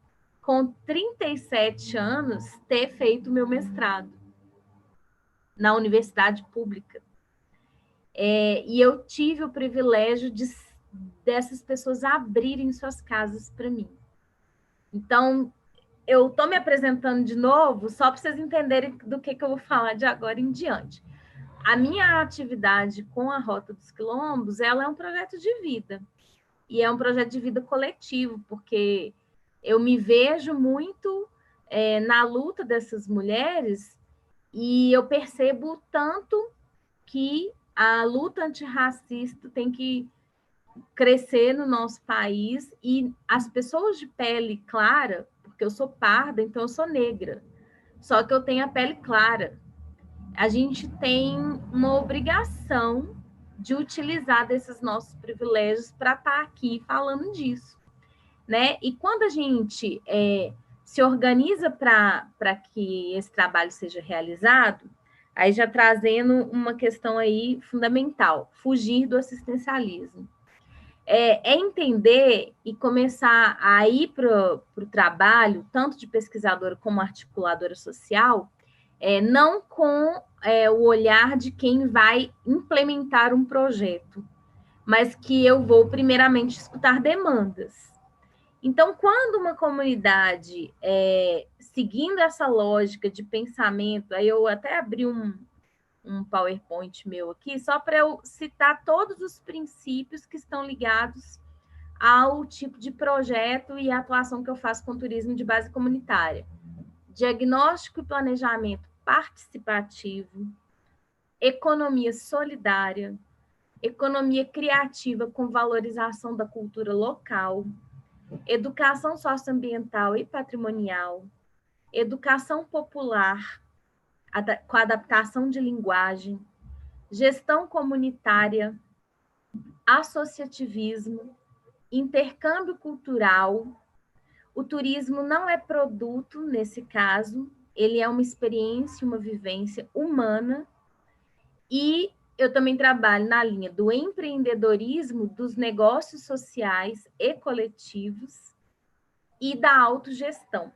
com 37 anos, ter feito meu mestrado na universidade pública. E eu tive o privilégio dessas pessoas abrirem suas casas para mim. Então, eu estou me apresentando de novo só para vocês entenderem do que eu vou falar de agora em diante. A minha atividade com a Rota dos Quilombos, ela é um projeto de vida. E é um projeto de vida coletivo, porque eu me vejo muito na luta dessas mulheres e eu percebo tanto que a luta antirracista tem que crescer no nosso país e as pessoas de pele clara, porque eu sou parda, então eu sou negra, só que eu tenho a pele clara. A gente tem uma obrigação de utilizar desses nossos privilégios para estar aqui falando disso, né? E quando a gente se organiza para que esse trabalho seja realizado, aí já trazendo uma questão aí fundamental, fugir do assistencialismo. Entender e começar a ir para o trabalho, tanto de pesquisadora como articuladora social, não com o olhar de quem vai implementar um projeto, mas que eu vou primeiramente escutar demandas. Então, quando uma comunidade, seguindo essa lógica de pensamento, aí eu até abri um PowerPoint meu aqui, só para eu citar todos os princípios que estão ligados ao tipo de projeto e atuação que eu faço com turismo de base comunitária. Diagnóstico e planejamento participativo, economia solidária, economia criativa com valorização da cultura local, educação socioambiental e patrimonial, educação popular com adaptação de linguagem, gestão comunitária, associativismo, intercâmbio cultural. O turismo não é produto, nesse caso, ele é uma experiência, uma vivência humana, e eu também trabalho na linha do empreendedorismo, dos negócios sociais e coletivos e da autogestão.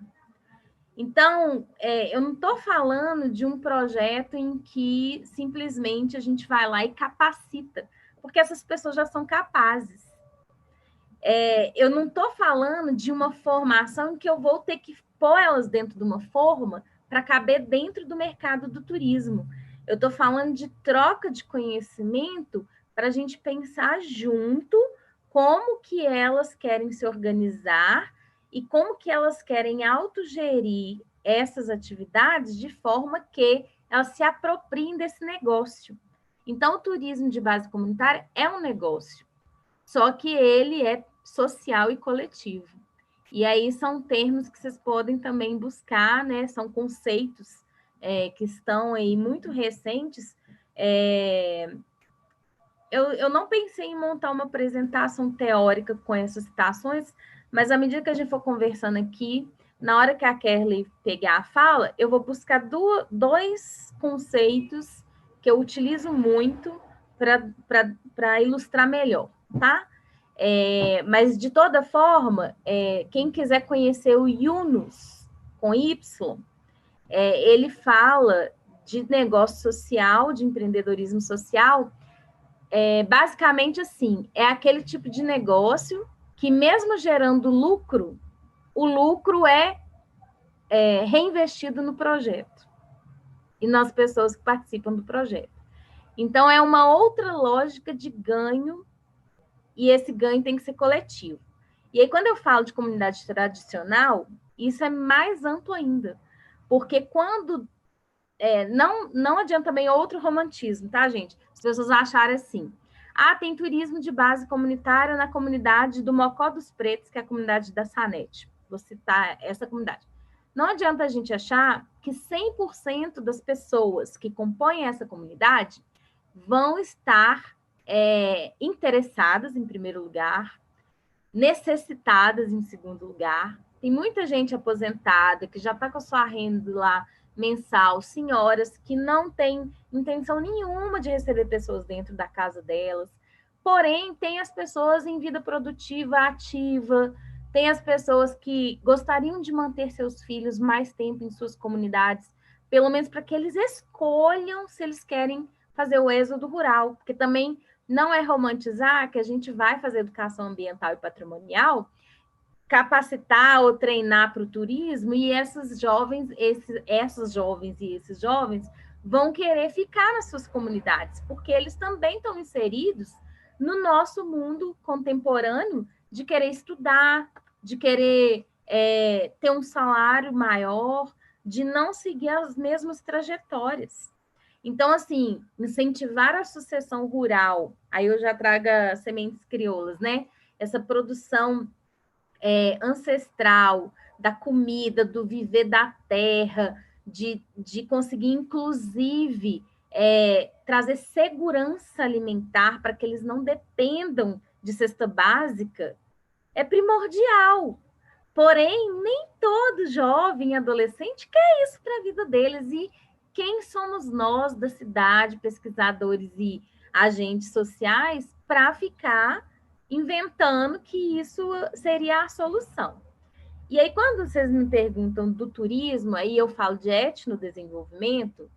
Então, eu não estou falando de um projeto em que simplesmente a gente vai lá e capacita, porque essas pessoas já são capazes. Eu não estou falando de uma formação em que eu vou ter que pôr elas dentro de uma forma para caber dentro do mercado do turismo. Eu estou falando de troca de conhecimento para a gente pensar junto como que elas querem se organizar e como que elas querem autogerir essas atividades de forma que elas se apropriem desse negócio. Então, o turismo de base comunitária é um negócio, só que ele é social e coletivo. E aí são termos que vocês podem também buscar, né? São conceitos que estão aí muito recentes. Eu não pensei em montar uma apresentação teórica com essas citações, mas à medida que a gente for conversando aqui, na hora que a Kerly pegar a fala, eu vou buscar dois conceitos que eu utilizo muito para ilustrar melhor, tá? Mas, de toda forma, quem quiser conhecer o Yunus, com Y, ele fala de negócio social, de empreendedorismo social. Basicamente assim, é aquele tipo de negócio que, mesmo gerando lucro, o lucro é reinvestido no projeto e nas pessoas que participam do projeto. Então, é uma outra lógica de ganho, e esse ganho tem que ser coletivo. E aí, quando eu falo de comunidade tradicional, isso é mais amplo ainda, porque quando... não adianta também outro romantismo, tá, gente? As pessoas acharem assim: tem turismo de base comunitária na comunidade do Mocó dos Pretos, que é a comunidade da Sanete. Vou citar essa comunidade. Não adianta a gente achar que 100% das pessoas que compõem essa comunidade vão estar interessadas, em primeiro lugar, necessitadas, em segundo lugar. Tem muita gente aposentada que já está com a sua renda lá mensal, senhoras que não têm intenção nenhuma de receber pessoas dentro da casa delas. Porém, tem as pessoas em vida produtiva ativa, tem as pessoas que gostariam de manter seus filhos mais tempo em suas comunidades, pelo menos para que eles escolham se eles querem fazer o êxodo rural, porque também não é romantizar que a gente vai fazer educação ambiental e patrimonial, capacitar ou treinar para o turismo, e essas jovens e esses jovens vão querer ficar nas suas comunidades, porque eles também estão inseridos no nosso mundo contemporâneo de querer estudar, de querer ter um salário maior, de não seguir as mesmas trajetórias. Então, assim, incentivar a sucessão rural, aí eu já trago sementes crioulas, né? Essa produção ancestral da comida, do viver da terra, de conseguir, inclusive, trazer segurança alimentar para que eles não dependam de cesta básica, é primordial. Porém, nem todo jovem e adolescente quer isso para a vida deles. E quem somos nós da cidade, pesquisadores e agentes sociais, para ficar inventando que isso seria a solução? E aí, quando vocês me perguntam do turismo, aí eu falo de etnodesenvolvimento,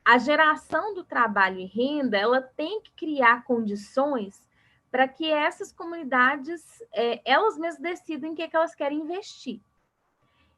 a geração do trabalho e renda, ela tem que criar condições para que essas comunidades, elas mesmas decidam em que elas querem investir.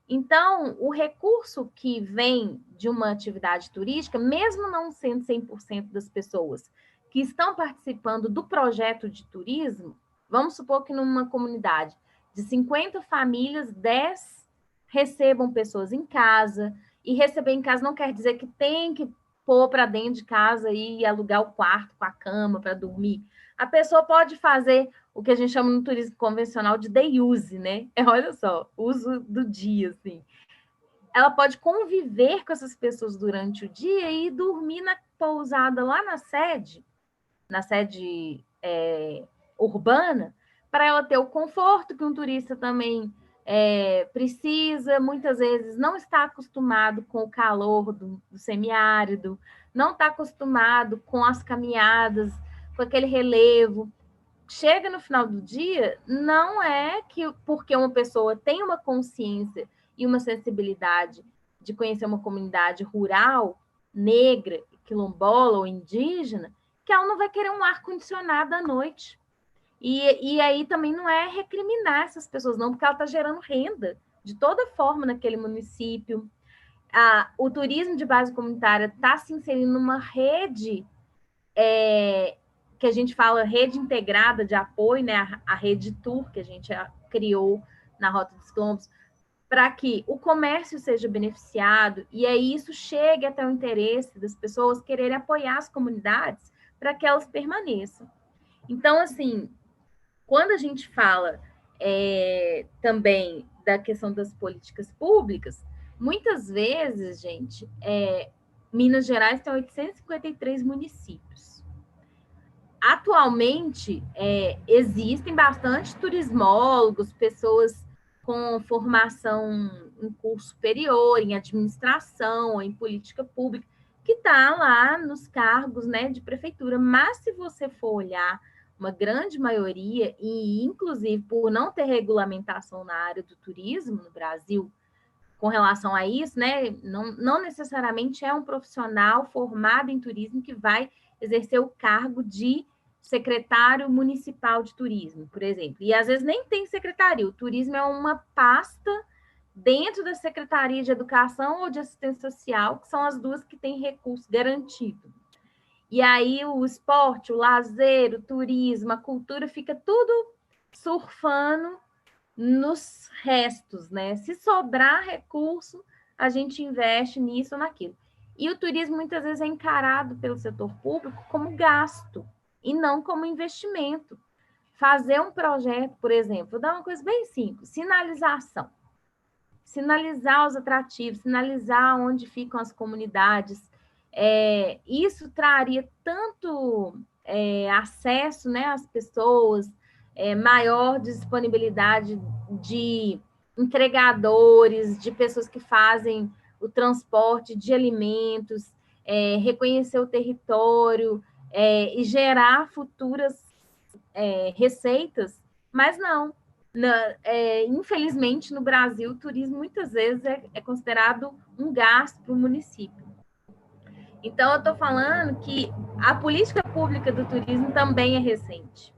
Então, o recurso que vem de uma atividade turística, mesmo não sendo 100% das pessoas que estão participando do projeto de turismo, vamos supor que numa comunidade de 50 famílias, 10 recebam pessoas em casa, e receber em casa não quer dizer que tem que pôr para dentro de casa e alugar o quarto com a cama para dormir. A pessoa pode fazer o que a gente chama no turismo convencional de day use, né? Olha só, uso do dia, assim. Ela pode conviver com essas pessoas durante o dia e dormir na pousada lá na sede urbana, para ela ter o conforto que um turista também precisa, muitas vezes não está acostumado com o calor do semiárido, não está acostumado com as caminhadas, com aquele relevo. Chega no final do dia, não é que porque uma pessoa tem uma consciência e uma sensibilidade de conhecer uma comunidade rural, negra, quilombola ou indígena, que ela não vai querer um ar-condicionado à noite. E aí também não é recriminar essas pessoas, não, porque ela está gerando renda de toda forma naquele município. O turismo de base comunitária está se inserindo numa rede que a gente fala rede integrada de apoio, né? A rede Tour, que a gente criou na Rota dos Quilombos, para que o comércio seja beneficiado e aí isso chegue até o interesse das pessoas quererem apoiar as comunidades para que elas permaneçam. Então, assim, quando a gente fala também da questão das políticas públicas, muitas vezes, gente, Minas Gerais tem 853 municípios. Atualmente, existem bastante turismólogos, pessoas com formação em curso superior, em administração, em política pública, que está lá nos cargos, né, de prefeitura. Mas, se você for olhar, uma grande maioria, e inclusive por não ter regulamentação na área do turismo no Brasil, com relação a isso, né, não necessariamente é um profissional formado em turismo que vai exercer o cargo de secretário municipal de turismo, por exemplo. E às vezes nem tem secretaria, o turismo é uma pasta dentro da Secretaria de Educação ou de Assistência Social, que são as duas que têm recurso garantido. E aí o esporte, o lazer, o turismo, a cultura, fica tudo surfando nos restos, né? Se sobrar recurso, a gente investe nisso ou naquilo. E o turismo muitas vezes é encarado pelo setor público como gasto e não como investimento. Fazer um projeto, por exemplo, vou dar uma coisa bem simples, sinalização. Sinalizar os atrativos, sinalizar onde ficam as comunidades. Isso traria tanto acesso, né, às pessoas, maior disponibilidade de entregadores, de pessoas que fazem o transporte de alimentos, reconhecer o território e gerar futuras receitas, mas não. Infelizmente, no Brasil, o turismo muitas vezes é considerado um gasto para o município. Então, eu estou falando que a política pública do turismo também é recente.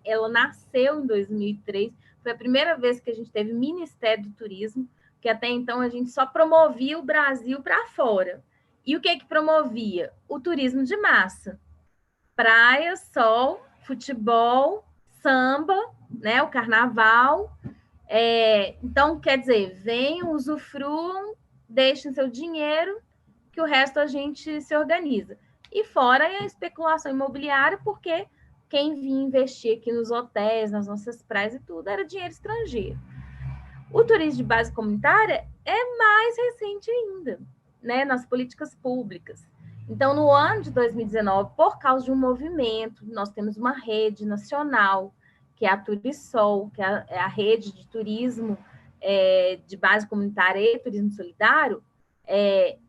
Ela nasceu em 2003, foi a primeira vez que a gente teve Ministério do Turismo, que até então a gente só promovia o Brasil para fora. E o que promovia? O turismo de massa. Praia, sol, futebol, samba, né, o carnaval. Então, quer dizer, venham, usufruam, deixem seu dinheiro, que o resto a gente se organiza. E fora a especulação imobiliária, porque quem vinha investir aqui nos hotéis, nas nossas praias e tudo, era dinheiro estrangeiro. O turismo de base comunitária é mais recente ainda, né, nas políticas públicas. Então, no ano de 2019, por causa de um movimento, nós temos uma rede nacional, que é a Turisol, que é a rede de turismo de base comunitária e turismo solidário.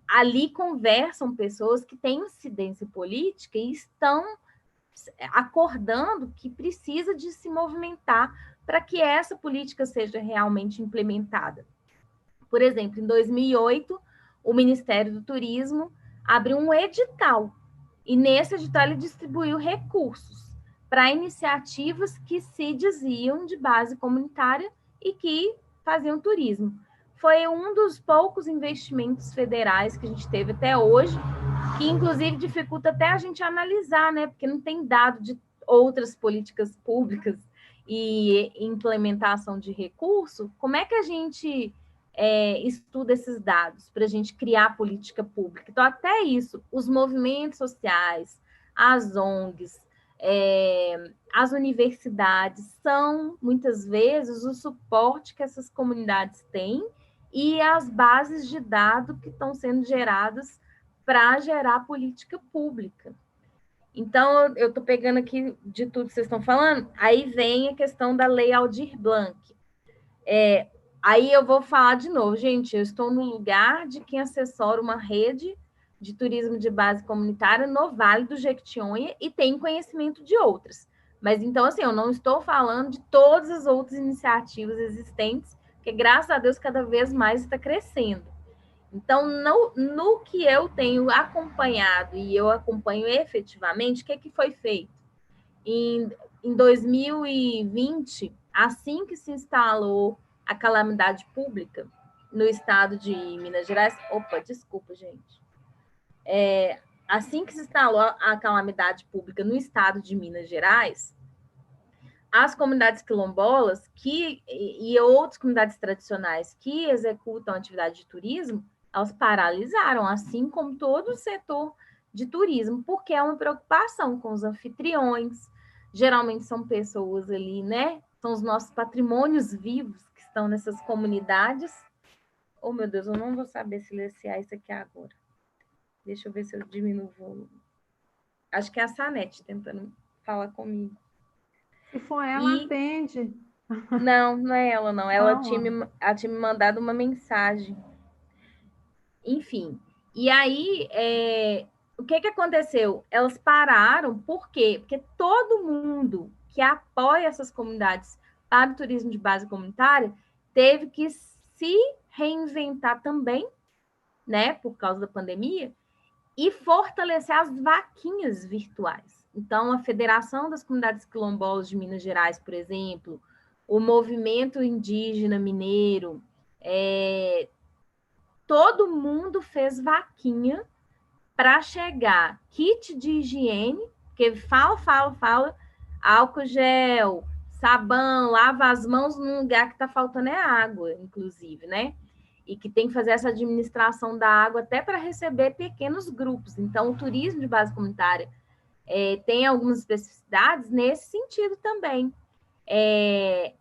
Ali conversam pessoas que têm incidência política e estão acordando que precisa de se movimentar para que essa política seja realmente implementada. Por exemplo, em 2008, o Ministério do Turismo abriu um edital, e nesse edital ele distribuiu recursos para iniciativas que se diziam de base comunitária e que faziam turismo. Foi um dos poucos investimentos federais que a gente teve até hoje, que inclusive dificulta até a gente analisar, né? Porque não tem dado de outras políticas públicas e implementação de recurso. Como é que a gente estuda esses dados para a gente criar política pública? Então, até isso, os movimentos sociais, as ONGs, as universidades são, muitas vezes, o suporte que essas comunidades têm e as bases de dados que estão sendo geradas para gerar política pública. Então, eu estou pegando aqui de tudo que vocês estão falando, aí vem a questão da Lei Aldir Blanc. Aí eu vou falar de novo, gente, eu estou no lugar de quem assessora uma rede de turismo de base comunitária no Vale do Jequitinhonha e tem conhecimento de outras. Mas, então, assim, eu não estou falando de todas as outras iniciativas existentes, porque, graças a Deus, cada vez mais está crescendo. Então, no que eu tenho acompanhado, e eu acompanho efetivamente, o que foi feito? Em 2020, assim que se instalou a calamidade pública no estado de Minas Gerais. Opa, desculpa, gente. Assim que se instalou a calamidade pública no estado de Minas Gerais, as comunidades quilombolas e outras comunidades tradicionais que executam atividade de turismo, elas paralisaram, assim como todo o setor de turismo, porque é uma preocupação com os anfitriões. Geralmente são pessoas ali, né? São os nossos patrimônios vivos que estão nessas comunidades. Oh, meu Deus, eu não vou saber silenciar isso aqui agora. Deixa eu ver se eu diminuo o volume. Acho que é a Sanete tentando falar comigo. Se for ela, atende. Não, não é ela, não. Ela tinha me mandado uma mensagem. Enfim. E aí, o que aconteceu? Elas pararam, por quê? Porque todo mundo que apoia essas comunidades para o turismo de base comunitária teve que se reinventar também, né, por causa da pandemia, e fortalecer as vaquinhas virtuais. Então, a Federação das Comunidades Quilombolas de Minas Gerais, por exemplo, o Movimento Indígena Mineiro, todo mundo fez vaquinha para chegar kit de higiene, porque fala, álcool gel, sabão, lava as mãos num lugar que está faltando água, inclusive, né? E que tem que fazer essa administração da água até para receber pequenos grupos. Então, o turismo de base comunitária tem algumas especificidades nesse sentido também.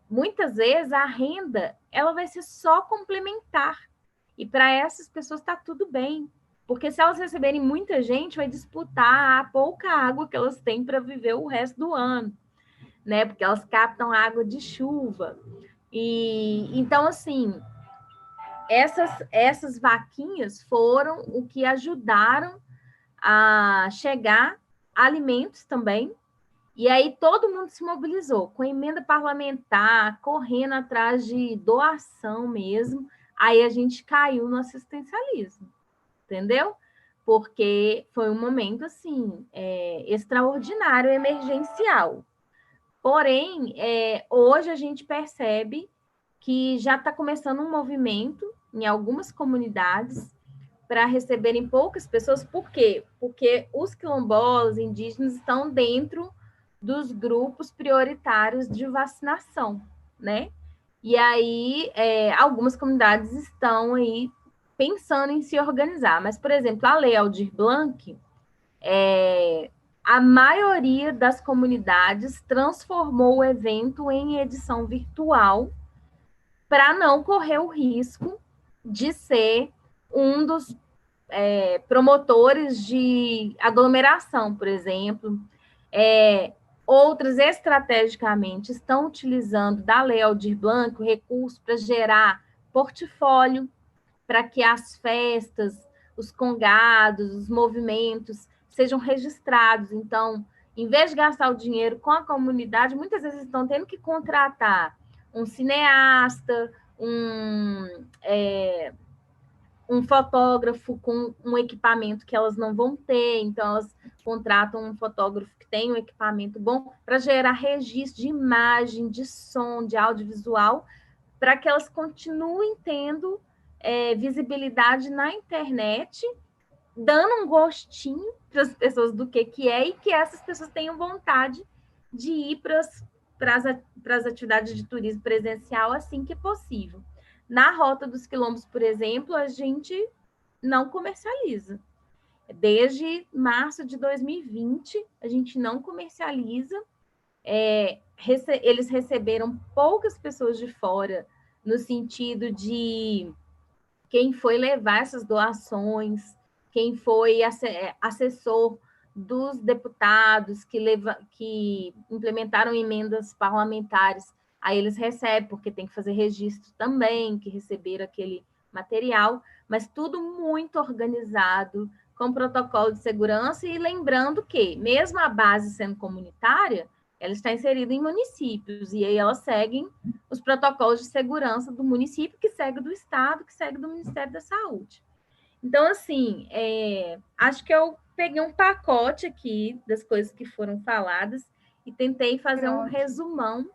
Muitas vezes a renda ela vai ser só complementar. E para essas pessoas está tudo bem. Porque se elas receberem muita gente, vai disputar a pouca água que elas têm para viver o resto do ano, né? Porque elas captam água de chuva. E então, assim, essas vaquinhas foram o que ajudaram a chegar alimentos também. E aí todo mundo se mobilizou com emenda parlamentar, correndo atrás de doação mesmo. Aí a gente caiu no assistencialismo, entendeu? Porque foi um momento assim extraordinário, emergencial. Porém, hoje a gente percebe que já está começando um movimento em algumas comunidades para receberem poucas pessoas. Por quê? Porque os quilombolas indígenas estão dentro dos grupos prioritários de vacinação, né? E aí, algumas comunidades estão aí pensando em se organizar. Mas, por exemplo, a Lei Aldir Blanc, a maioria das comunidades transformou o evento em edição virtual para não correr o risco de ser um dos promotores de aglomeração, por exemplo. Outras, estrategicamente, estão utilizando da Lei Aldir Blanc o recurso para gerar portfólio, para que as festas, os congados, os movimentos sejam registrados. Então, em vez de gastar o dinheiro com a comunidade, muitas vezes estão tendo que contratar um cineasta, um fotógrafo com um equipamento que elas não vão ter, então elas contratam um fotógrafo que tem um equipamento bom para gerar registro de imagem, de som, de audiovisual, para que elas continuem tendo visibilidade na internet, dando um gostinho para as pessoas do que é e que essas pessoas tenham vontade de ir para as atividades de turismo presencial assim que possível. Na Rota dos Quilombos, por exemplo, a gente não comercializa. Desde março de 2020, a gente não comercializa. Eles receberam poucas pessoas de fora, no sentido de quem foi levar essas doações, quem foi assessor dos deputados que implementaram emendas parlamentares, aí eles recebem, porque tem que fazer registro também, que receberam aquele material, mas tudo muito organizado, com protocolo de segurança, e lembrando que, mesmo a base sendo comunitária, ela está inserida em municípios, e aí elas seguem os protocolos de segurança do município, que segue do Estado, que segue do Ministério da Saúde. Então, assim, acho que eu peguei um pacote aqui das coisas que foram faladas e tentei fazer um resumão.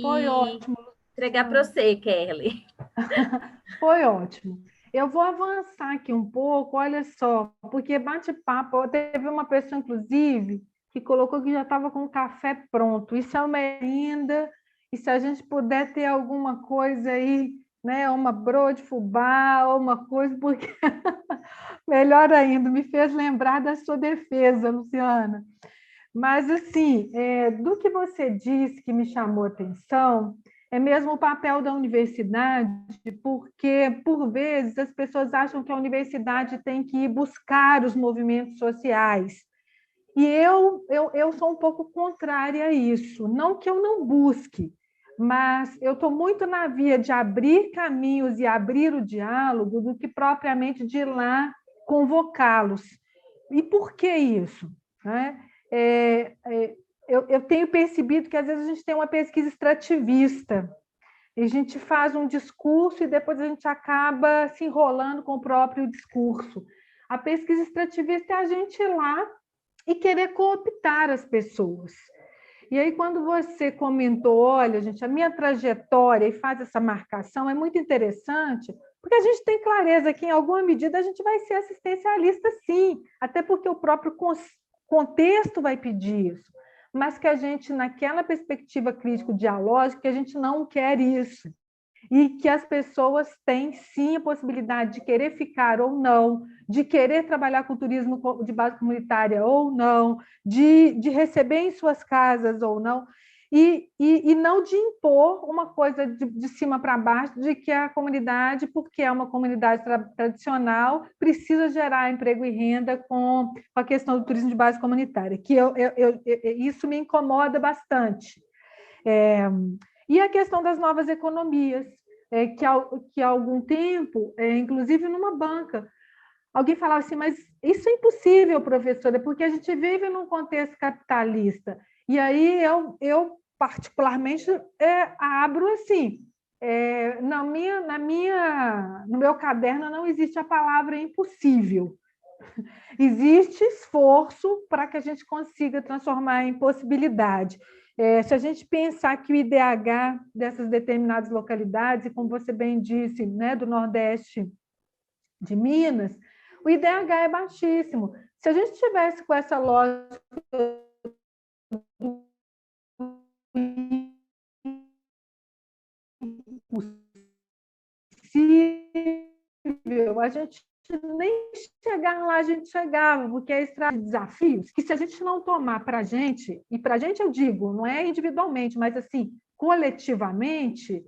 Foi ótimo. Entregar para você, Kelly. Foi ótimo. Eu vou avançar aqui um pouco, olha só, porque bate-papo, teve uma pessoa, inclusive, que colocou que já estava com o café pronto. Isso é uma merinda, e se a gente puder ter alguma coisa aí, né, uma broa de fubá, ou uma coisa, porque melhor ainda, me fez lembrar da sua defesa, Luciana. Mas, assim, do que você disse que me chamou a atenção, é mesmo o papel da universidade, porque, por vezes, as pessoas acham que a universidade tem que ir buscar os movimentos sociais. E eu sou um pouco contrária a isso. Não que eu não busque, mas eu estou muito na via de abrir caminhos e abrir o diálogo do que propriamente de ir lá convocá-los. E por que isso? Né? Eu tenho percebido que, às vezes, a gente tem uma pesquisa extrativista, e a gente faz um discurso e depois a gente acaba se enrolando com o próprio discurso. A pesquisa extrativista é a gente ir lá e querer cooptar as pessoas. E aí, quando você comentou, olha, gente, a minha trajetória, e faz essa marcação, é muito interessante, porque a gente tem clareza que, em alguma medida, a gente vai ser assistencialista, sim, até porque o próprio contexto vai pedir isso, mas que a gente, naquela perspectiva crítico-dialógica, que a gente não quer isso, e que as pessoas têm, sim, a possibilidade de querer ficar ou não, de querer trabalhar com turismo de base comunitária ou não, de receber em suas casas ou não, e não de impor uma coisa de cima para baixo, de que a comunidade, porque é uma comunidade tradicional, precisa gerar emprego e renda com a questão do turismo de base comunitária, que isso me incomoda bastante. E a questão das novas economias, que há algum tempo, inclusive numa banca, alguém falava assim, mas isso é impossível, professora, porque a gente vive num contexto capitalista. E aí eu particularmente, abro assim, no meu caderno não existe a palavra impossível. Existe esforço para que a gente consiga transformar em possibilidade. Se a gente pensar que o IDH dessas determinadas localidades, e como você bem disse, né, do Nordeste de Minas, o IDH é baixíssimo. Se a gente tivesse com essa lógica possível, a gente nem chegar lá a gente chegava, porque é estrada de desafios que, se a gente não tomar para a gente, e para a gente eu digo, não é individualmente, mas assim, coletivamente,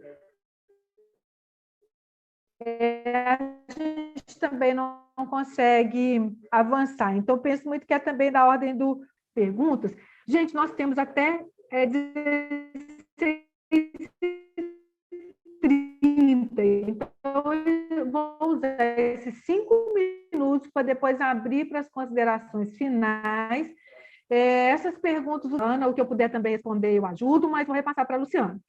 a gente também não consegue avançar. Então, penso muito que é também da ordem do perguntas. Gente, nós temos até 16h30, então eu vou usar esses 5 minutos para depois abrir para as considerações finais. Essas perguntas, Ana, o que eu puder também responder, eu ajudo, mas vou repassar para a Luciana.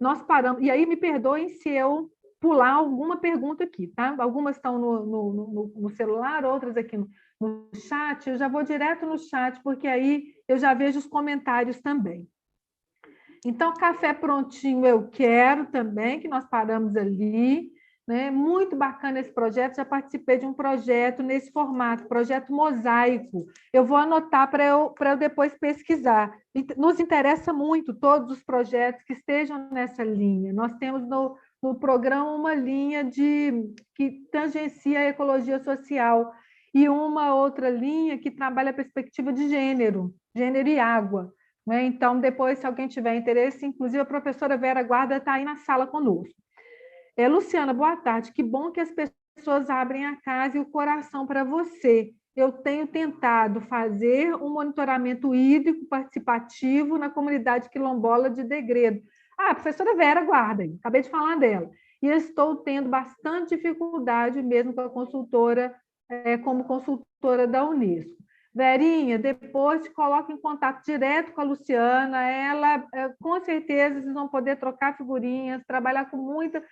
Nós paramos, e aí me perdoem se eu pular alguma pergunta aqui, tá? Algumas estão no celular, outras aqui no chat. Eu já vou direto no chat, porque aí eu já vejo os comentários também. Então, café prontinho eu quero também, que nós paramos ali, né? Muito bacana esse projeto, já participei de um projeto nesse formato, projeto Mosaico. Eu vou anotar para eu depois pesquisar. Nos interessa muito todos os projetos que estejam nessa linha. Nós temos no programa uma linha que tangencia a ecologia social e uma outra linha que trabalha a perspectiva de gênero e água. Né? Então, depois, se alguém tiver interesse, inclusive a professora Vera Guarda está aí na sala conosco. Luciana, boa tarde. Que bom que as pessoas abrem a casa e o coração para você. eu tenho tentado fazer um monitoramento hídrico participativo na comunidade quilombola de Degredo. Ah, a professora Vera guarda aí, acabei de falar dela. E estou tendo bastante dificuldade mesmo com a consultora, como consultora da Unesco. Verinha, depois te coloca em contato direto com a Luciana, ela, com certeza, vocês vão poder trocar figurinhas, trabalhar com muita...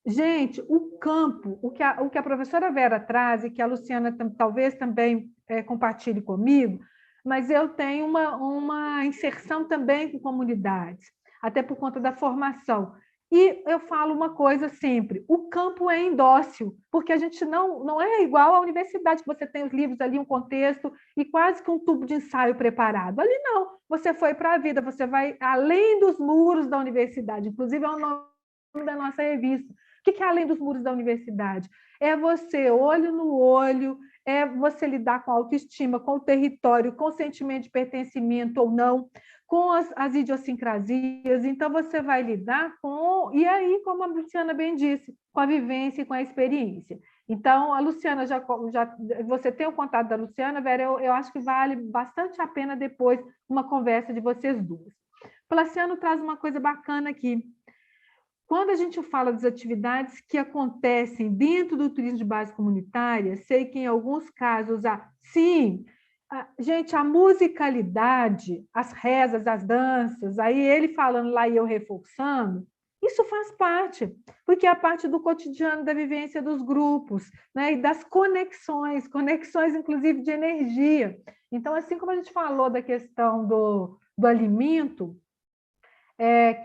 Gente, o campo, o que a professora Vera traz, e que a Luciana talvez também compartilhe comigo, mas eu tenho uma inserção também com comunidades, até por conta da formação. E eu falo uma coisa sempre, o campo é indócil, porque a gente não é igual à universidade, que você tem os livros ali, um contexto, e quase que um tubo de ensaio preparado. Ali não, você foi para a vida, você vai além dos muros da universidade, inclusive é o nome da nossa revista. O que é além dos muros da universidade? É você, olho no olho, é você lidar com a autoestima, com o território, com o sentimento de pertencimento ou não, com as idiosincrasias. Então, você vai lidar com... E aí, como a Luciana bem disse, com a vivência e com a experiência. Então, a Luciana, você tem o contato da Luciana, Vera, eu acho que vale bastante a pena depois uma conversa de vocês duas. O Placiano traz uma coisa bacana aqui. Quando a gente fala das atividades que acontecem dentro do turismo de base comunitária, sei que em alguns casos, sim, gente, a musicalidade, as rezas, as danças, aí ele falando lá e eu reforçando, isso faz parte, porque é parte do cotidiano, da vivência dos grupos, né? E das conexões inclusive de energia. Então, assim como a gente falou da questão do alimento,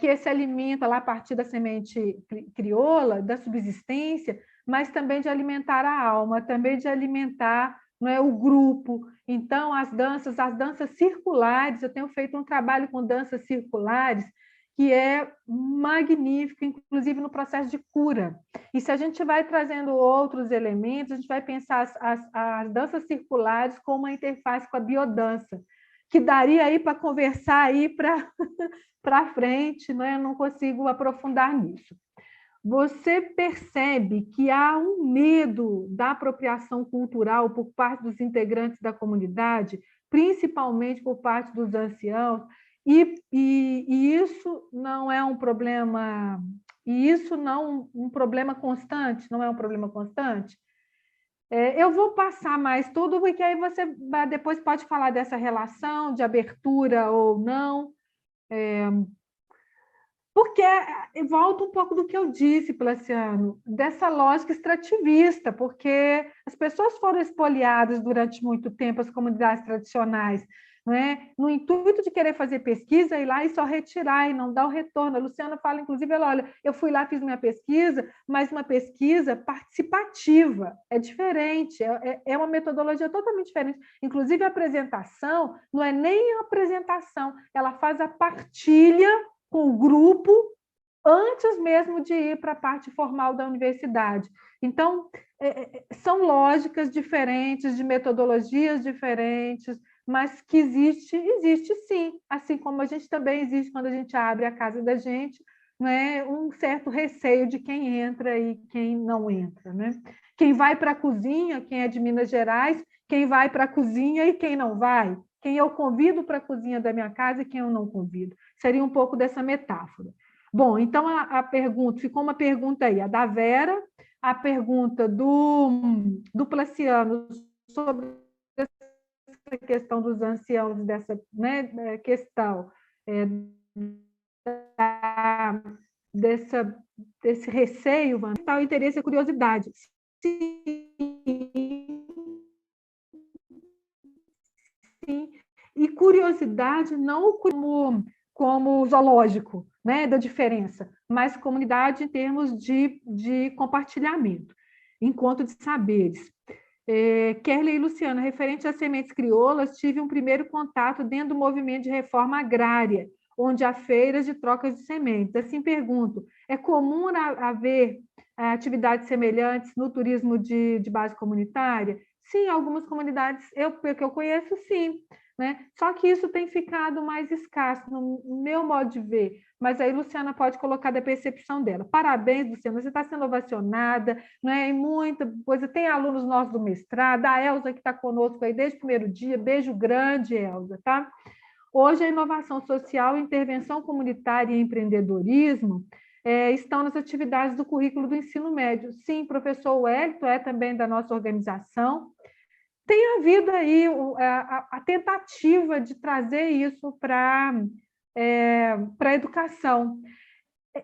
que se alimenta lá a partir da semente crioula, da subsistência, mas também de alimentar a alma, também de alimentar, não é, o grupo. Então, as danças circulares, eu tenho feito um trabalho com danças circulares que é magnífico, inclusive no processo de cura. E se a gente vai trazendo outros elementos, a gente vai pensar as danças circulares como uma interface com a biodança, que daria aí para conversar aí para frente, não é? Eu não consigo aprofundar nisso. Você percebe que há um medo da apropriação cultural por parte dos integrantes da comunidade, principalmente por parte dos anciãos, e isso não é um problema, e isso não um problema constante, não é um problema constante? Eu vou passar mais tudo, porque aí você depois pode falar dessa relação de abertura ou não, porque volta um pouco do que eu disse, Placiano, dessa lógica extrativista, porque as pessoas foram expoliadas durante muito tempo, as comunidades tradicionais, não é? No intuito de querer fazer pesquisa, ir lá e só retirar e não dar o retorno. A Luciana fala, inclusive, ela, olha, eu fui lá, fiz minha pesquisa, mas uma pesquisa participativa, é diferente, é uma metodologia totalmente diferente. Inclusive, a apresentação não é nem a apresentação, ela faz a partilha com o grupo antes mesmo de ir para a parte formal da universidade. Então, são lógicas diferentes, de metodologias diferentes, mas que existe sim, assim como a gente também existe quando a gente abre a casa da gente, né, um certo receio de quem entra e quem não entra, né? Quem vai para a cozinha, quem é de Minas Gerais, quem vai para a cozinha e quem não vai, quem eu convido para a cozinha da minha casa e quem eu não convido. Seria um pouco dessa metáfora. Bom, então a pergunta, ficou uma pergunta aí, a da Vera, a pergunta do Placiano sobre essa questão dos anciãos, dessa, né, questão desse receio, tal interesse e curiosidade. Sim. E curiosidade não como zoológico, né, da diferença, mas comunidade em termos de compartilhamento, encontro de saberes. Kerley e Luciana, referente às sementes crioulas, tive um primeiro contato dentro do movimento de reforma agrária, onde há feiras de trocas de sementes. Assim pergunto, é comum haver atividades semelhantes no turismo de base comunitária? Sim, algumas comunidades, que eu conheço, sim. né? Só que isso tem ficado mais escasso, no meu modo de ver. Mas aí Luciana pode colocar da percepção dela. Parabéns, Luciana, você está sendo ovacionada, né? E muita coisa. Tem alunos nossos do mestrado, a Elza que está conosco aí desde o primeiro dia. Beijo grande, Elza, tá? Hoje, a inovação social, intervenção comunitária e empreendedorismo estão nas atividades do currículo do ensino médio. Sim, professor Wellington é também da nossa organização. Tem havido aí a tentativa de trazer isso para a educação.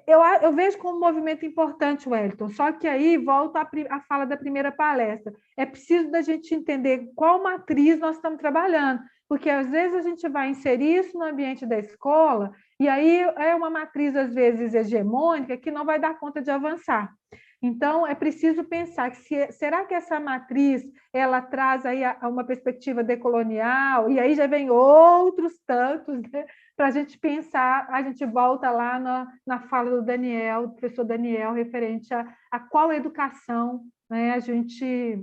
Eu vejo como um movimento importante, Wellington, só que aí volta a fala da primeira palestra. É preciso da gente entender qual matriz nós estamos trabalhando, porque às vezes a gente vai inserir isso no ambiente da escola, e aí é uma matriz, às vezes, hegemônica, que não vai dar conta de avançar. Então, é preciso pensar que será que essa matriz ela traz aí uma perspectiva decolonial, e aí já vem outros tantos, né? Para a gente pensar, a gente volta lá na fala do Daniel, do professor Daniel, referente a qual educação, né, a gente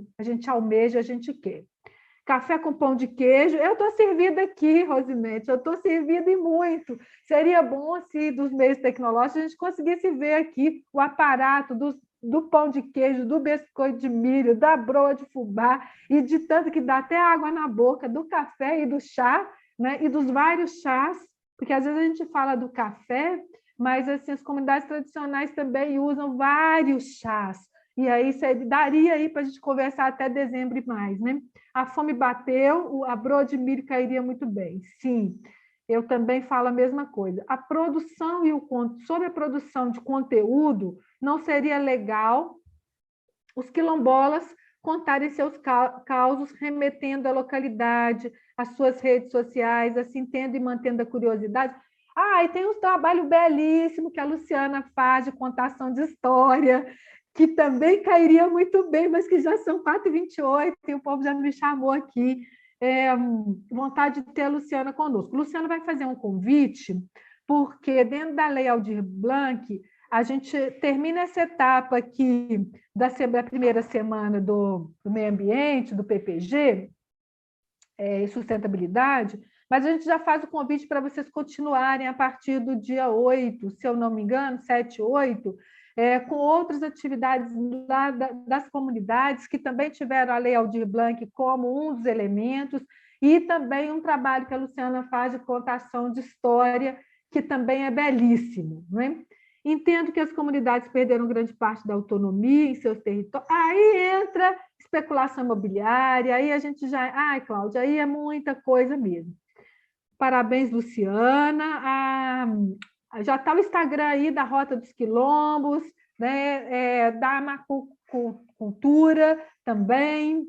almeja, a gente quer. Café com pão de queijo, eu estou servida aqui, Rosinete, eu estou servida e muito. Seria bom se dos meios tecnológicos a gente conseguisse ver aqui o aparato do pão de queijo, do biscoito de milho, da broa de fubá, e de tanto que dá até água na boca, do café e do chá, né, e dos vários chás, porque às vezes a gente fala do café, mas assim, as comunidades tradicionais também usam vários chás. E aí daria aí para a gente conversar até dezembro e mais, né? A fome bateu, a broa de milho cairia muito bem. Sim, eu também falo a mesma coisa. A produção sobre a produção de conteúdo, não seria legal os quilombolas contarem seus causos, remetendo à localidade, às suas redes sociais, assim, tendo e mantendo a curiosidade. E tem um trabalho belíssimo que a Luciana faz de contação de história, que também cairia muito bem, mas que já são 4h28 e o povo já me chamou aqui. Vontade de ter a Luciana conosco. Luciana vai fazer um convite, porque dentro da Lei Aldir Blanc, a gente termina essa etapa aqui da primeira semana do meio ambiente, do PPG, sustentabilidade, mas a gente já faz o convite para vocês continuarem a partir do dia 8, se eu não me engano, 7, 8, com outras atividades lá das comunidades que também tiveram a Lei Aldir Blanc como um dos elementos, e também um trabalho que a Luciana faz de contação de história, que também é belíssimo, não é? Entendo que as comunidades perderam grande parte da autonomia em seus territórios. Aí entra especulação imobiliária, aí a gente já... Cláudia, aí é muita coisa mesmo. Parabéns, Luciana. Já está o Instagram aí da Rota dos Quilombos, né? Da Macucultura também.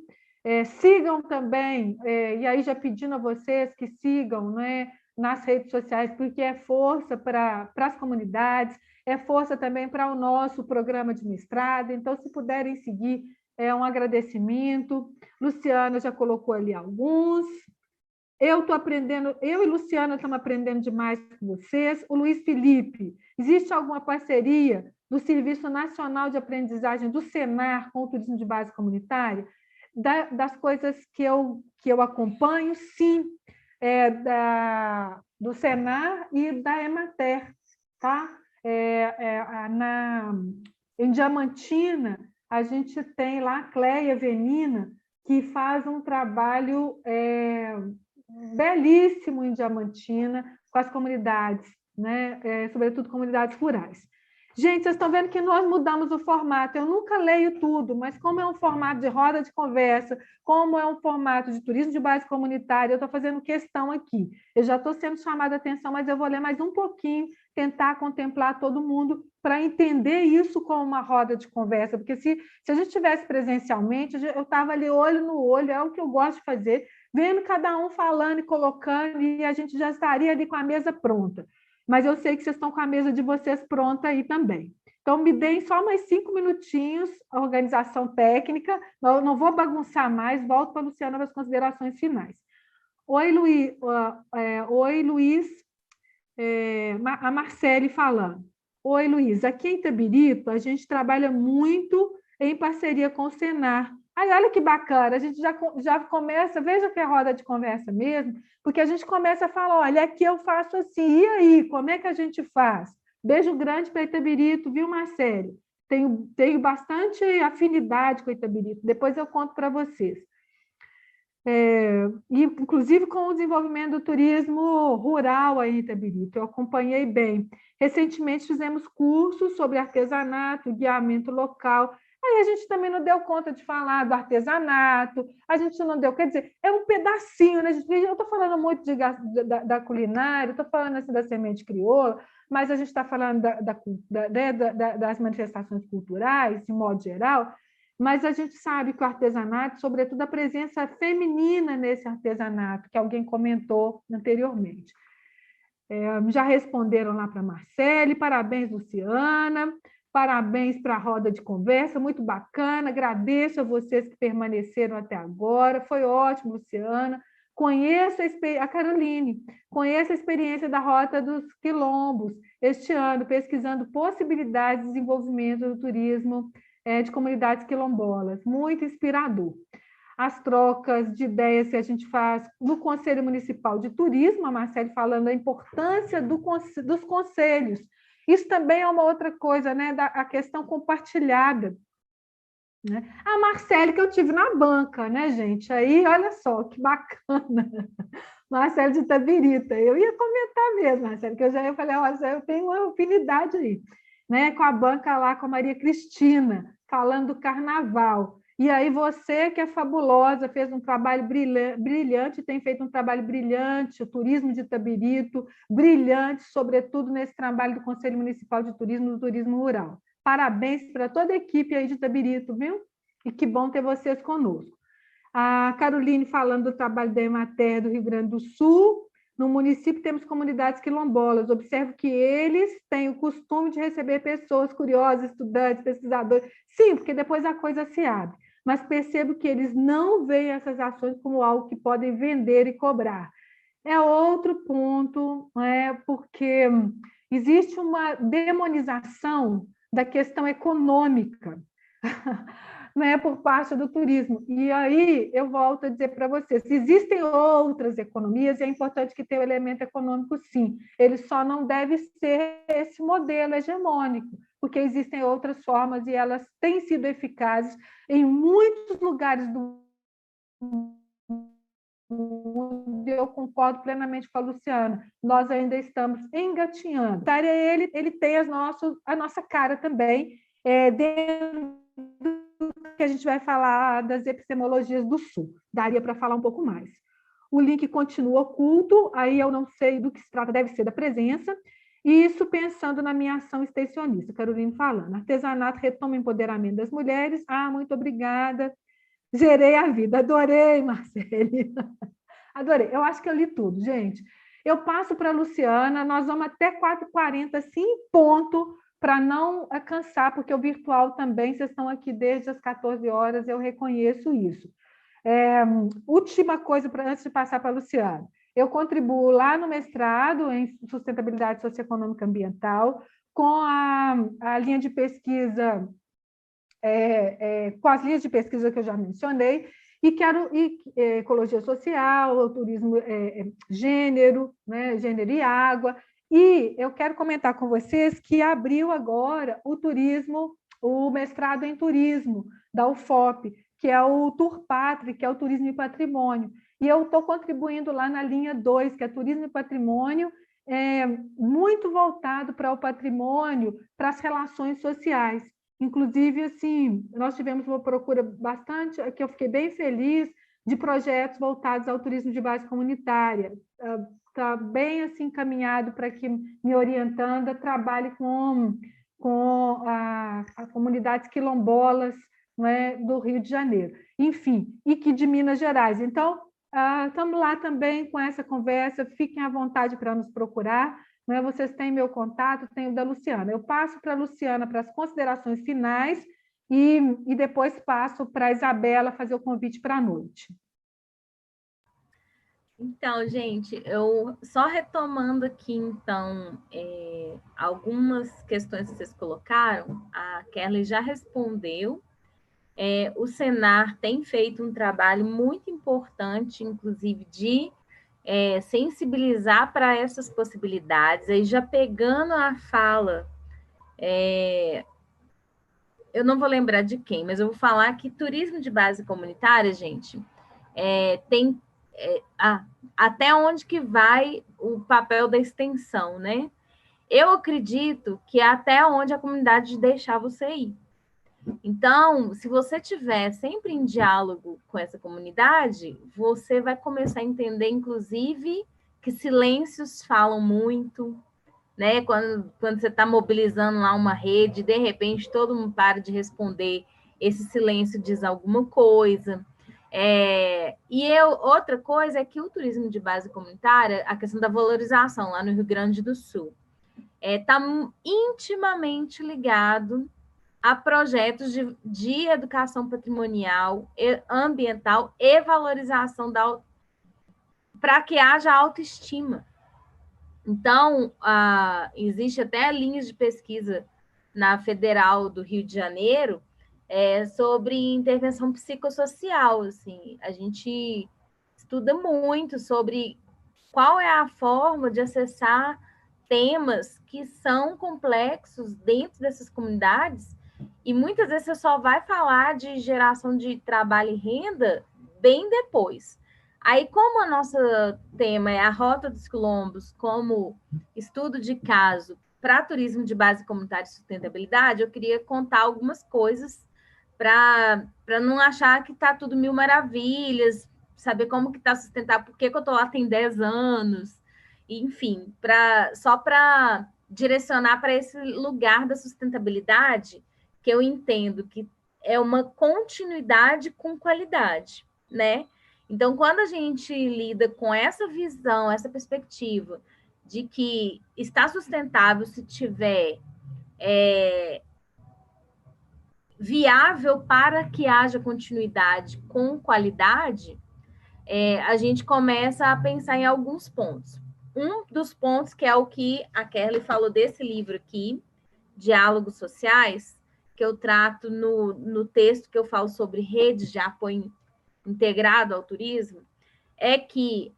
Sigam também, e aí já pedindo a vocês que sigam, né, nas redes sociais, porque é força para as comunidades, é força também para o nosso programa de mestrado. Então, se puderem seguir, é um agradecimento. Luciana já colocou ali alguns. Eu estou aprendendo, eu e Luciana estamos aprendendo demais com vocês. O Luiz Felipe, existe alguma parceria do Serviço Nacional de Aprendizagem do Senar com o turismo de base comunitária? Das coisas que eu acompanho, sim, do Senar e da Emater, tá? Em Diamantina, a gente tem lá a Cléia Venina, que faz um trabalho belíssimo em Diamantina com as comunidades, né? Sobretudo comunidades rurais. Gente, vocês estão vendo que nós mudamos o formato. Eu nunca leio tudo, mas como é um formato de roda de conversa, como é um formato de turismo de base comunitária, eu estou fazendo questão aqui. Eu já estou sendo chamada a atenção, mas eu vou ler mais um pouquinho, tentar contemplar todo mundo para entender isso como uma roda de conversa, porque se a gente estivesse presencialmente, eu estava ali olho no olho, é o que eu gosto de fazer, vendo cada um falando e colocando, e a gente já estaria ali com a mesa pronta. Mas eu sei que vocês estão com a mesa de vocês pronta aí também. Então, me deem só mais 5 minutinhos, a organização técnica, eu não vou bagunçar mais, volto para a Luciana para as considerações finais. Oi, Luiz, a Marcele falando. Oi, Luiz, aqui em Itabirito, a gente trabalha muito em parceria com o Senar, Aí, olha que bacana, a gente já começa, veja que é roda de conversa mesmo, porque a gente começa a falar, olha, aqui eu faço assim, e aí, como é que a gente faz? Beijo grande para Itabirito, viu, Marcele? Tenho bastante afinidade com Itabirito, depois eu conto para vocês. E, inclusive com o desenvolvimento do turismo rural aí em Itabirito, eu acompanhei bem. Recentemente fizemos cursos sobre artesanato, guiamento local. Aí a gente também não deu conta de falar do artesanato, a gente não deu, quer dizer, é um pedacinho, né? Eu estou falando muito da culinária, estou falando assim da semente crioula, mas a gente está falando das manifestações culturais, de modo geral, mas a gente sabe que o artesanato, sobretudo a presença feminina nesse artesanato, que alguém comentou anteriormente. Já responderam lá para a Marcele, parabéns, Luciana, parabéns para a roda de conversa, muito bacana, agradeço a vocês que permaneceram até agora, foi ótimo, Luciana. Conheço a Caroline, conheço a experiência da Rota dos Quilombos este ano, pesquisando possibilidades de desenvolvimento do turismo de comunidades quilombolas, muito inspirador. As trocas de ideias que a gente faz no Conselho Municipal de Turismo, a Marcele falando da importância dos conselhos. Isso também é uma outra coisa, né? A questão compartilhada. Né? A Marcele que eu tive na banca, né, gente? Aí, olha só, que bacana. Marcele de Itabirito. Eu ia comentar mesmo, Marcele, que eu falei, olha, eu tenho uma afinidade aí, né? Com a banca lá, com a Maria Cristina, falando do carnaval. E aí você, que é fabulosa, fez um trabalho brilhante, tem feito um trabalho brilhante, o turismo de Itabirito, brilhante, sobretudo nesse trabalho do Conselho Municipal de Turismo, do Turismo Rural. Parabéns para toda a equipe aí de Itabirito, viu? E que bom ter vocês conosco. A Caroline falando do trabalho da Emater do Rio Grande do Sul. No município temos comunidades quilombolas. Observo que eles têm o costume de receber pessoas curiosas, estudantes, pesquisadores. Sim, porque depois a coisa se abre. Mas percebo que eles não veem essas ações como algo que podem vender e cobrar. É outro ponto, porque existe uma demonização da questão econômica. Né, por parte do turismo. E aí eu volto a dizer para vocês, existem outras economias e é importante que tenha o elemento econômico, sim. Ele só não deve ser esse modelo hegemônico, porque existem outras formas e elas têm sido eficazes em muitos lugares do mundo. Eu concordo plenamente com a Luciana. Nós ainda estamos engatinhando. Ele tem a nossa cara também, dentro que a gente vai falar das epistemologias do Sul. Daria para falar um pouco mais. O link continua oculto, aí eu não sei do que se trata, deve ser da presença, e isso pensando na minha ação extensionista, Caroline falando. Artesanato retoma o empoderamento das mulheres. Muito obrigada. Zerei a vida. Adorei, Marcele. Adorei. Eu acho que eu li tudo, gente. Eu passo para a Luciana, nós vamos até 4h40, assim, em ponto, para não cansar, porque o virtual também, vocês estão aqui desde as 14 horas, eu reconheço isso. Última coisa, antes de passar para a Luciana. Eu contribuo lá no mestrado em sustentabilidade socioeconômica ambiental, com a linha de pesquisa, com as linhas de pesquisa que eu já mencionei, ecologia social, turismo, gênero, né, gênero e água. E eu quero comentar com vocês que abriu agora o mestrado em turismo da UFOP, que é o Turpatri, que é o Turismo e Patrimônio. E eu estou contribuindo lá na linha 2, que é Turismo e Patrimônio, muito voltado para o patrimônio, para as relações sociais. Inclusive, assim, nós tivemos uma procura bastante, que eu fiquei bem feliz, de projetos voltados ao turismo de base comunitária. Está bem assim encaminhado para que, me orientando, trabalhe com as comunidades quilombolas, né, do Rio de Janeiro. Enfim, e que de Minas Gerais. Então, estamos lá também com essa conversa, fiquem à vontade para nos procurar. Né? Vocês têm meu contato, tenho o da Luciana. Eu passo para a Luciana para as considerações finais e depois passo para a Isabela fazer o convite para a noite. Então, gente, eu só retomando aqui, então, algumas questões que vocês colocaram, a Kelly já respondeu, O Senar tem feito um trabalho muito importante, inclusive, de sensibilizar para essas possibilidades. Aí, já pegando a fala, eu não vou lembrar de quem, mas eu vou falar que turismo de base comunitária, gente, tem até onde que vai o papel da extensão, né? Eu acredito que é até onde a comunidade deixar você ir. Então, se você estiver sempre em diálogo com essa comunidade, você vai começar a entender, inclusive, que silêncios falam muito, né? Quando você está mobilizando lá uma rede, de repente todo mundo para de responder, esse silêncio diz alguma coisa. Outra coisa é que o turismo de base comunitária, a questão da valorização lá no Rio Grande do Sul, está intimamente ligado a projetos de educação patrimonial, ambiental e valorização para que haja autoestima. Então, existe até linhas de pesquisa na Federal do Rio de Janeiro sobre intervenção psicossocial. Assim, a gente estuda muito sobre qual é a forma de acessar temas que são complexos dentro dessas comunidades, e muitas vezes você só vai falar de geração de trabalho e renda bem depois. Aí, como o nosso tema é a Rota dos Quilombos como estudo de caso para turismo de base comunitária e sustentabilidade, eu queria contar algumas coisas para não achar que está tudo mil maravilhas, saber como que está sustentável, por que eu estou lá tem 10 anos, enfim, só para direcionar para esse lugar da sustentabilidade, que eu entendo que é uma continuidade com qualidade, né? Então, quando a gente lida com essa visão, essa perspectiva de que está sustentável se tiver viável para que haja continuidade com qualidade, a gente começa a pensar em alguns pontos. Um dos pontos, que é o que a Kerly falou desse livro aqui, Diálogos Sociais, que eu trato no texto que eu falo sobre redes de apoio integrado ao turismo, é que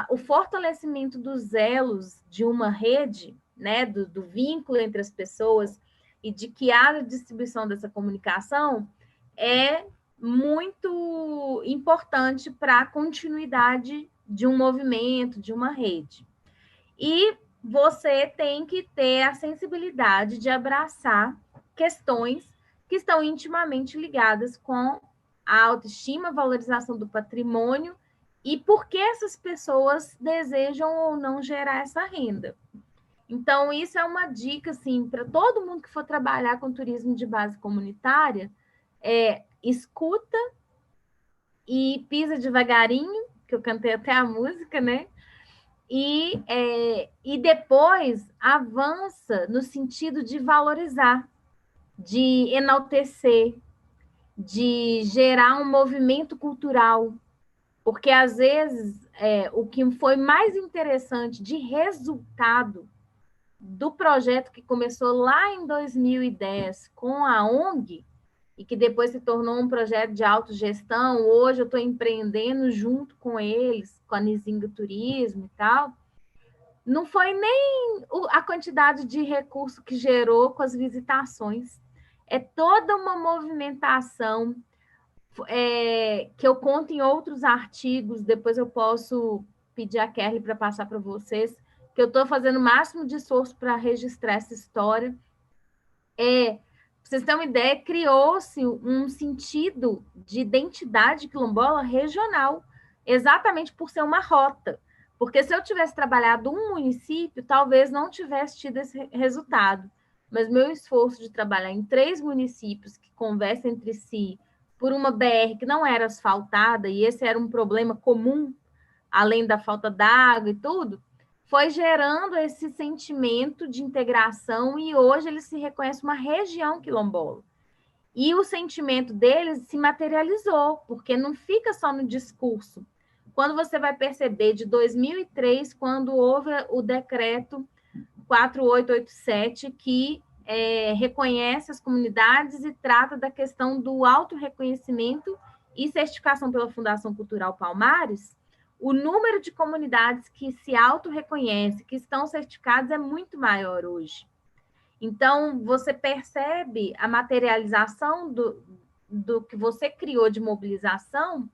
o fortalecimento dos elos de uma rede, né, do vínculo entre as pessoas e de que haja distribuição dessa comunicação é muito importante para a continuidade de um movimento, de uma rede. E você tem que ter a sensibilidade de abraçar questões que estão intimamente ligadas com a autoestima, a valorização do patrimônio e por que essas pessoas desejam ou não gerar essa renda. Então, isso é uma dica, assim, para todo mundo que for trabalhar com turismo de base comunitária, escuta e pisa devagarinho, que eu cantei até a música, né? E depois avança no sentido de valorizar, de enaltecer, de gerar um movimento cultural, porque às vezes o que foi mais interessante de resultado do projeto que começou lá em 2010 com a ONG e que depois se tornou um projeto de autogestão, hoje eu estou empreendendo junto com eles, com a Nizinga Turismo e tal, não foi nem a quantidade de recurso que gerou com as visitações, é toda uma movimentação que eu conto em outros artigos, depois eu posso pedir a Kerly para passar para vocês, que eu estou fazendo o máximo de esforço para registrar essa história. Para vocês terem uma ideia, criou-se um sentido de identidade quilombola regional, exatamente por ser uma rota. Porque se eu tivesse trabalhado um município, talvez não tivesse tido esse resultado. Mas meu esforço de trabalhar em 3 municípios que conversam entre si por uma BR que não era asfaltada, e esse era um problema comum, além da falta d'água e tudo, foi gerando esse sentimento de integração, e hoje eles se reconhecem uma região quilombola. E o sentimento deles se materializou, porque não fica só no discurso. Quando você vai perceber, de 2003, quando houve o decreto 4887, que reconhece as comunidades e trata da questão do autorreconhecimento e certificação pela Fundação Cultural Palmares, o número de comunidades que se autorreconhecem, que estão certificadas, é muito maior hoje. Então, você percebe a materialização do que você criou de mobilização,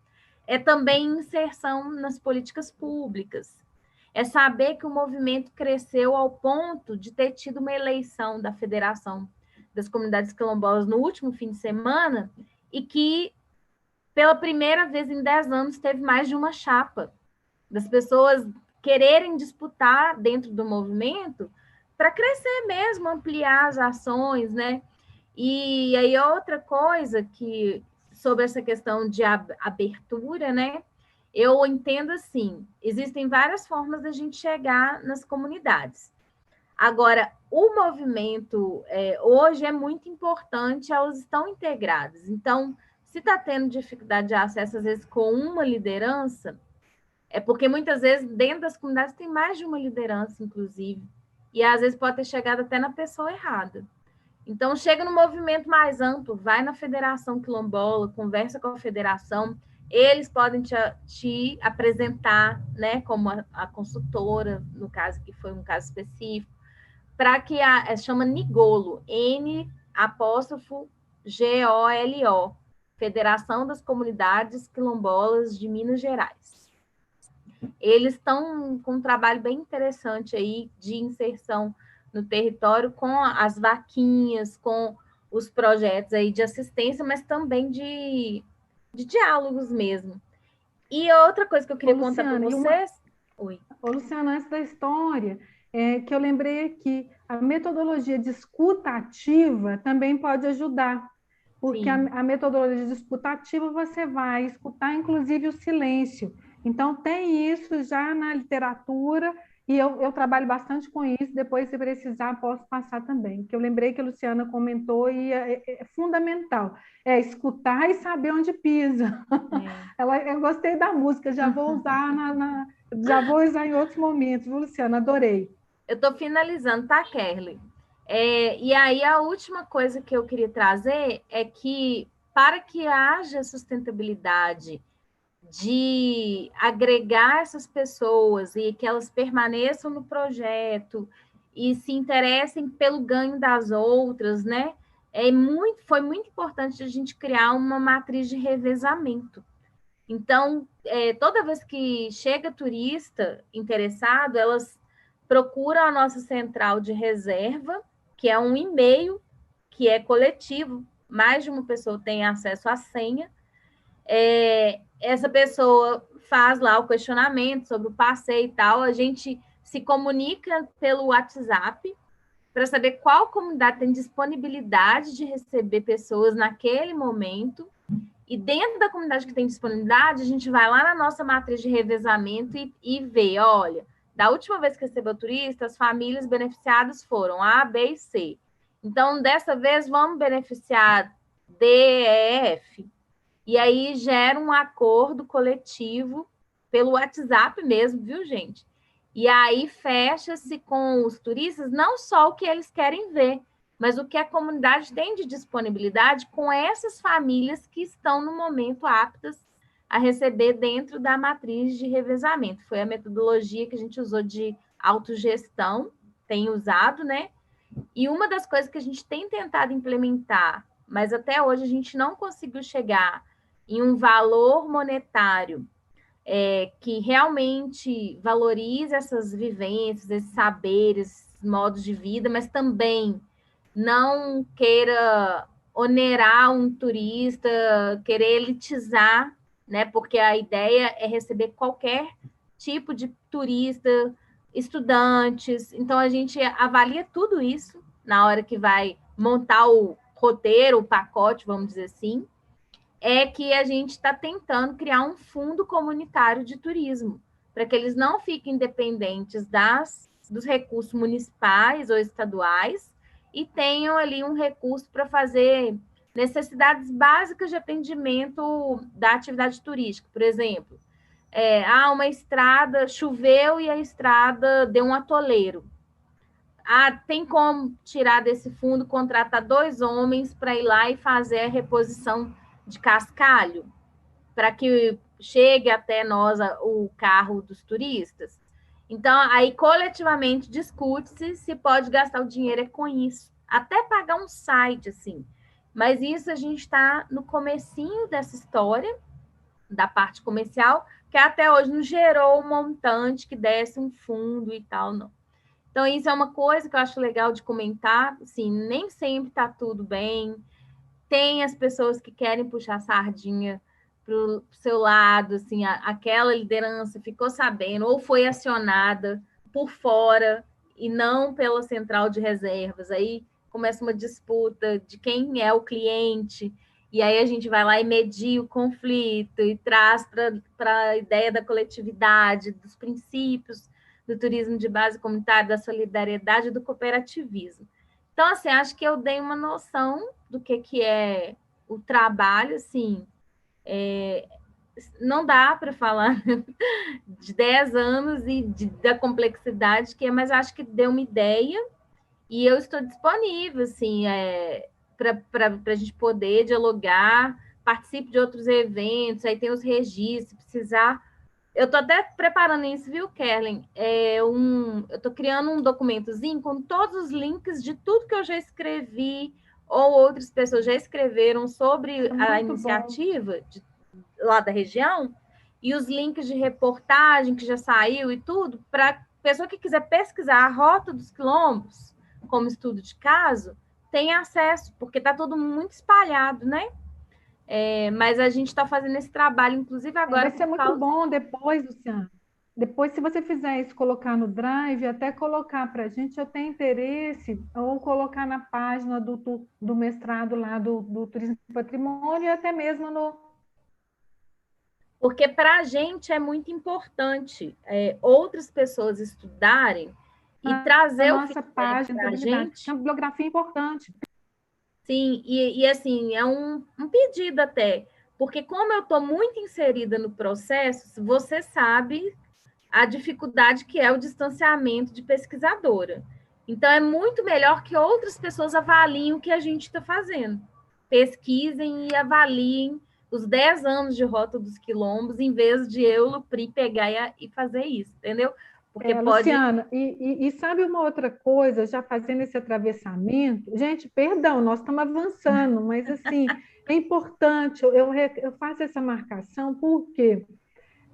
é também inserção nas políticas públicas. É saber que o movimento cresceu ao ponto de ter tido uma eleição da Federação das Comunidades Quilombolas no último fim de semana e que, pela primeira vez em 10 anos, teve mais de uma chapa, das pessoas quererem disputar dentro do movimento para crescer mesmo, ampliar as ações, né? E aí outra coisa que, sobre essa questão de abertura, né? Eu entendo assim, existem várias formas da gente chegar nas comunidades. Agora, o movimento hoje é muito importante, elas estão integradas. Então, se está tendo dificuldade de acesso, às vezes, com uma liderança, é porque muitas vezes dentro das comunidades tem mais de uma liderança, inclusive, e às vezes pode ter chegado até na pessoa errada. Então, chega no movimento mais amplo, vai na Federação Quilombola, conversa com a federação, eles podem te apresentar, né, como a consultora, no caso que foi um caso específico, para que chama Nigolo, N''Golo, Federação das Comunidades Quilombolas de Minas Gerais. Eles estão com um trabalho bem interessante aí de inserção no território com as vaquinhas, com os projetos aí de assistência, mas também de diálogos mesmo. E outra coisa que eu queria contar para vocês... Oi. Ô, Luciana, antes da história, que eu lembrei aqui, a metodologia de escuta ativa também pode ajudar, porque a metodologia de escuta ativa você vai escutar, inclusive, o silêncio. Então, tem isso já na literatura, e eu trabalho bastante com isso, depois, se precisar, posso passar também, que eu lembrei que a Luciana comentou, e é fundamental, é escutar e saber onde pisa. Eu gostei da música, já vou usar já vou usar em outros momentos, viu, Luciana? Adorei. Eu estou finalizando, tá, Kerly? E aí, a última coisa que eu queria trazer é que, para que haja sustentabilidade de agregar essas pessoas e que elas permaneçam no projeto e se interessem pelo ganho das outras, né? Foi muito importante a gente criar uma matriz de revezamento. Então, toda vez que chega turista interessado, elas procuram a nossa central de reserva, que é um e-mail que é coletivo, mais de uma pessoa tem acesso à senha. Essa pessoa faz lá o questionamento sobre o passeio e tal, a gente se comunica pelo WhatsApp para saber qual comunidade tem disponibilidade de receber pessoas naquele momento, e dentro da comunidade que tem disponibilidade, a gente vai lá na nossa matriz de revezamento e vê, olha, da última vez que recebeu turista, as famílias beneficiadas foram A, B e C. Então, dessa vez, vamos beneficiar D, E, F. E aí gera um acordo coletivo pelo WhatsApp mesmo, viu, gente? E aí fecha-se com os turistas não só o que eles querem ver, mas o que a comunidade tem de disponibilidade com essas famílias que estão no momento aptas a receber dentro da matriz de revezamento. Foi a metodologia que a gente usou de autogestão, tem usado, né? E uma das coisas que a gente tem tentado implementar, mas até hoje a gente não conseguiu chegar em um valor monetário que realmente valorize essas vivências, esses saberes, esses modos de vida, mas também não queira onerar um turista, querer elitizar, né? Porque a ideia é receber qualquer tipo de turista, estudantes. Então, a gente avalia tudo isso na hora que vai montar o roteiro, o pacote, vamos dizer assim, é que a gente está tentando criar um fundo comunitário de turismo, para que eles não fiquem dependentes dos recursos municipais ou estaduais e tenham ali um recurso para fazer necessidades básicas de atendimento da atividade turística. Por exemplo, uma estrada choveu e a estrada deu um atoleiro. tem como tirar desse fundo, contratar 2 homens para ir lá e fazer a reposição de cascalho, para que chegue até nós o carro dos turistas. Então, aí coletivamente discute-se se pode gastar o dinheiro com isso. Até pagar um site, assim. Mas isso a gente está no comecinho dessa história, da parte comercial, que até hoje não gerou um montante que desse um fundo e tal, não. Então, isso é uma coisa que eu acho legal de comentar. Assim, nem sempre está tudo bem. Tem as pessoas que querem puxar a sardinha para o seu lado, assim, aquela liderança ficou sabendo ou foi acionada por fora e não pela central de reservas. Aí começa uma disputa de quem é o cliente, e aí a gente vai lá e media o conflito e traz para a ideia da coletividade, dos princípios do turismo de base comunitária, da solidariedade e do cooperativismo. Então, assim, acho que eu dei uma noção do que é o trabalho, assim, não dá para falar de 10 anos e da complexidade que é, mas acho que deu uma ideia e eu estou disponível, assim, para a gente poder dialogar, participe de outros eventos, aí tem os registros, se precisar. Eu estou até preparando isso, viu, Kerlin? Eu estou criando um documentozinho com todos os links de tudo que eu já escrevi ou outras pessoas já escreveram sobre a iniciativa lá da região, e os links de reportagem que já saiu e tudo, para a pessoa que quiser pesquisar a Rota dos Quilombos, como estudo de caso, tem acesso, porque está tudo muito espalhado, né? Mas a gente está fazendo esse trabalho, inclusive agora. Vai ser muito bom depois, Luciana. Depois, se você fizer isso, colocar no Drive, até colocar para a gente, eu tenho interesse, ou colocar na página do mestrado lá do Turismo e Patrimônio, e até mesmo no. Porque para a gente é muito importante outras pessoas estudarem e trazer a nossa página para a gente. É uma bibliografia importante. Sim, e assim, é um pedido até, porque como eu estou muito inserida no processo, você sabe a dificuldade que é o distanciamento de pesquisadora. Então, é muito melhor que outras pessoas avaliem o que a gente está fazendo. Pesquisem e avaliem os 10 anos de Rota dos Quilombos, em vez de eu, Lupri, pegar e fazer isso, entendeu? Porque Luciana, e sabe uma outra coisa, já fazendo esse atravessamento, gente, perdão, nós estamos avançando, mas assim, é importante, eu faço essa marcação porque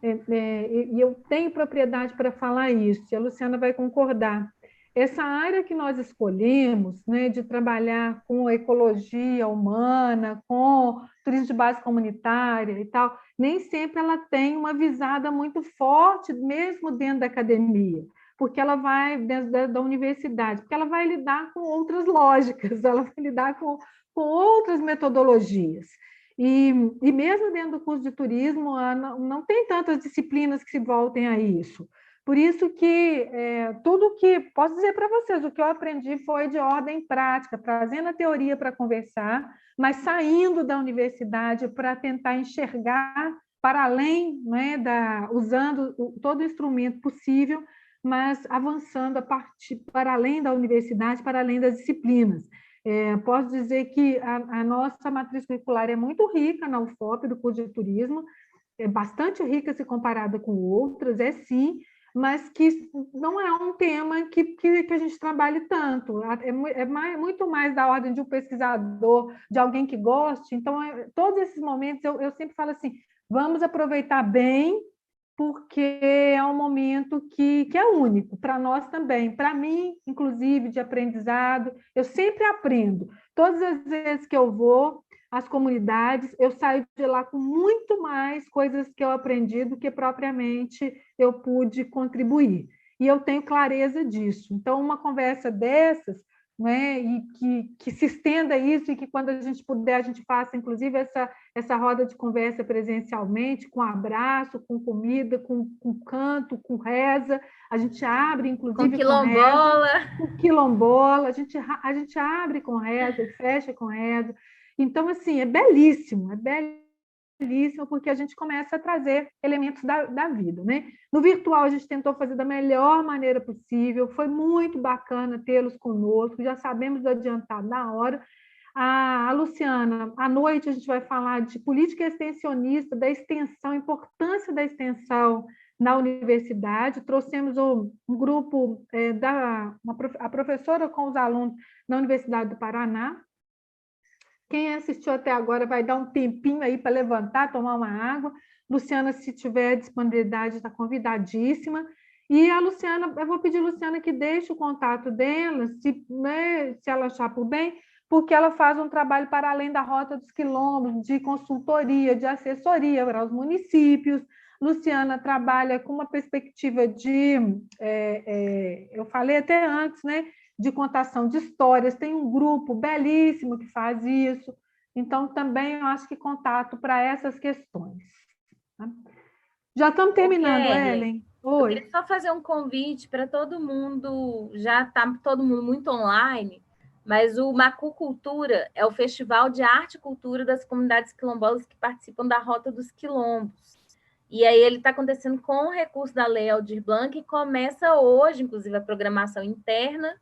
e eu tenho propriedade para falar isso, e a Luciana vai concordar. Essa área que nós escolhemos, né, de trabalhar com ecologia humana, com turismo de base comunitária e tal, nem sempre ela tem uma visada muito forte, mesmo dentro da academia, porque ela vai dentro da universidade, porque ela vai lidar com outras lógicas, ela vai lidar com outras metodologias. E mesmo dentro do curso de turismo, não tem tantas disciplinas que se voltem a isso. Por isso que tudo que... Posso dizer para vocês, o que eu aprendi foi de ordem prática, trazendo a teoria para conversar, mas saindo da universidade para tentar enxergar para além, né, usando todo o instrumento possível, mas avançando para além da universidade, para além das disciplinas. Posso dizer que a nossa matriz curricular é muito rica na UFOP, do curso de turismo, é bastante rica se comparada com outras, sim, mas que não é um tema que a gente trabalhe tanto, muito mais da ordem de um pesquisador, de alguém que goste. Então, todos esses momentos, eu sempre falo assim, vamos aproveitar bem, porque é um momento que é único, para nós também, para mim, inclusive, de aprendizado, eu sempre aprendo. Todas as vezes que eu vou às comunidades, eu saio de lá com muito mais coisas que eu aprendi do que propriamente eu pude contribuir. E eu tenho clareza disso. Então, uma conversa dessas, né, e que se estenda isso, e que quando a gente puder, a gente faça, inclusive, essa roda de conversa presencialmente, com abraço, com comida, com canto, com reza, a gente abre, inclusive, com quilombola. Com quilombola, a gente abre com reza e fecha com reza. Então, assim, é belíssimo, belíssimo, porque a gente começa a trazer elementos da vida, né? No virtual, a gente tentou fazer da melhor maneira possível, foi muito bacana tê-los conosco, já sabemos adiantar na hora. A Luciana, à noite a gente vai falar de política extensionista, da extensão, a importância da extensão na universidade. Trouxemos um grupo, a professora com os alunos na Universidade do Paraná. Quem assistiu até agora vai dar um tempinho aí para levantar, tomar uma água. Luciana, se tiver disponibilidade, está convidadíssima. E a Luciana, eu vou pedir a Luciana que deixe o contato dela, se ela achar por bem, porque ela faz um trabalho para além da Rota dos Quilombos, de consultoria, de assessoria para os municípios. Luciana trabalha com uma perspectiva de, eu falei até antes, né, de contação de histórias, tem um grupo belíssimo que faz isso, então também eu acho que contato para essas questões. Tá? Já estamos terminando, Ellen. Oi. Eu queria só fazer um convite para todo mundo, já está todo mundo muito online, mas o Macucultura é o Festival de Arte e Cultura das comunidades quilombolas que participam da Rota dos Quilombos. E aí ele está acontecendo com o recurso da Lei Aldir Blanc e começa hoje, inclusive, a programação interna.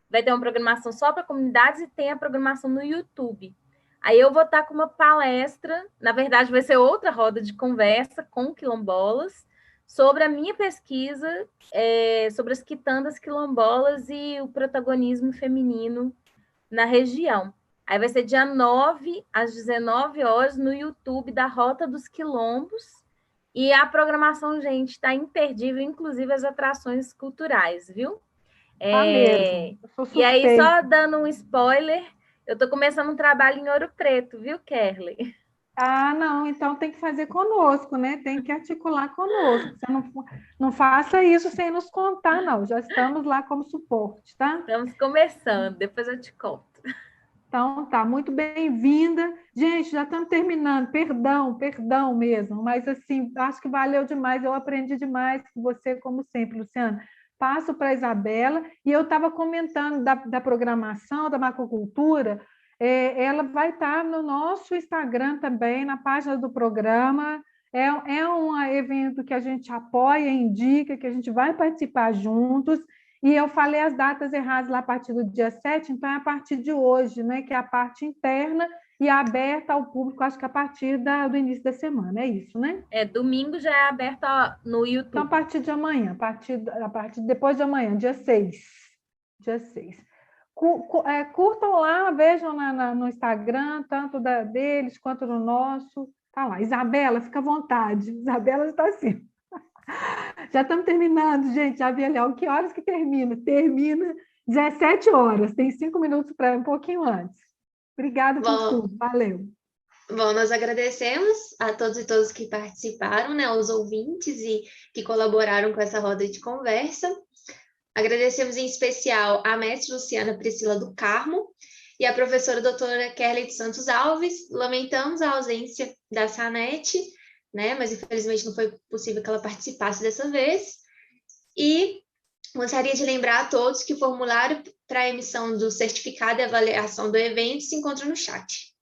Vai ter uma programação só para comunidades e tem a programação no YouTube. Aí eu vou estar com uma palestra, na verdade vai ser outra roda de conversa com quilombolas, sobre a minha pesquisa sobre as quitandas quilombolas e o protagonismo feminino na região. Aí vai ser dia 9 às 19 horas no YouTube da Rota dos Quilombos. E a programação, gente, está imperdível, inclusive as atrações culturais, viu? E aí, só dando um spoiler, eu estou começando um trabalho em Ouro Preto, viu, Kerly? Ah, não, então tem que fazer conosco, né? Tem que articular conosco. Você não faça isso sem nos contar, não. Já estamos lá como suporte, tá? Estamos começando, depois eu te conto. Então, tá, muito bem-vinda. Gente, já estamos terminando, perdão mesmo, mas assim, acho que valeu demais, eu aprendi demais com você, como sempre, Luciana. Passo para a Isabela, e eu estava comentando da programação da Macucultura, ela vai estar no nosso Instagram também, na página do programa. É um evento que a gente apoia, indica, que a gente vai participar juntos. E eu falei as datas erradas lá a partir do dia 7, então é a partir de hoje, né, que é a parte interna e aberta ao público, acho que a partir do início da semana, é isso, né? Domingo já é aberta no YouTube. Então, a partir de amanhã, a partir depois de amanhã, dia 6. Dia 6. Curtam lá, vejam no Instagram, tanto deles quanto no nosso. Tá lá. Isabela, fica à vontade. Isabela está assim. Já estamos terminando, gente. Já vi ali, que horas que termina? Termina 17 horas. Tem 5 minutos para um pouquinho antes. Obrigada por tudo. Valeu. Bom, nós agradecemos a todos e todas que participaram, né, os ouvintes e que colaboraram com essa roda de conversa. Agradecemos em especial a mestre Luciana Priscila do Carmo e a professora doutora Kerly de Santos Alves. Lamentamos a ausência da Sanete, né, mas infelizmente não foi possível que ela participasse dessa vez. E gostaria de lembrar a todos que o formulário para a emissão do certificado e avaliação do evento se encontra no chat.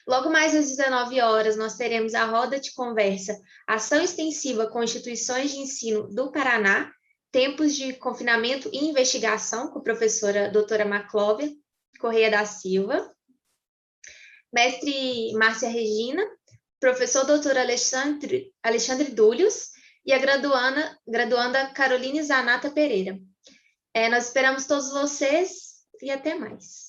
Logo mais às 19 horas, nós teremos a roda de conversa Ação Extensiva com Instituições de Ensino do Paraná, Tempos de Confinamento e Investigação, com a professora doutora Maclóvia Correia da Silva, mestre Márcia Regina, professor doutor Alexandre Dúlios e a graduanda Caroline Zanata Pereira. Nós esperamos todos vocês e até mais.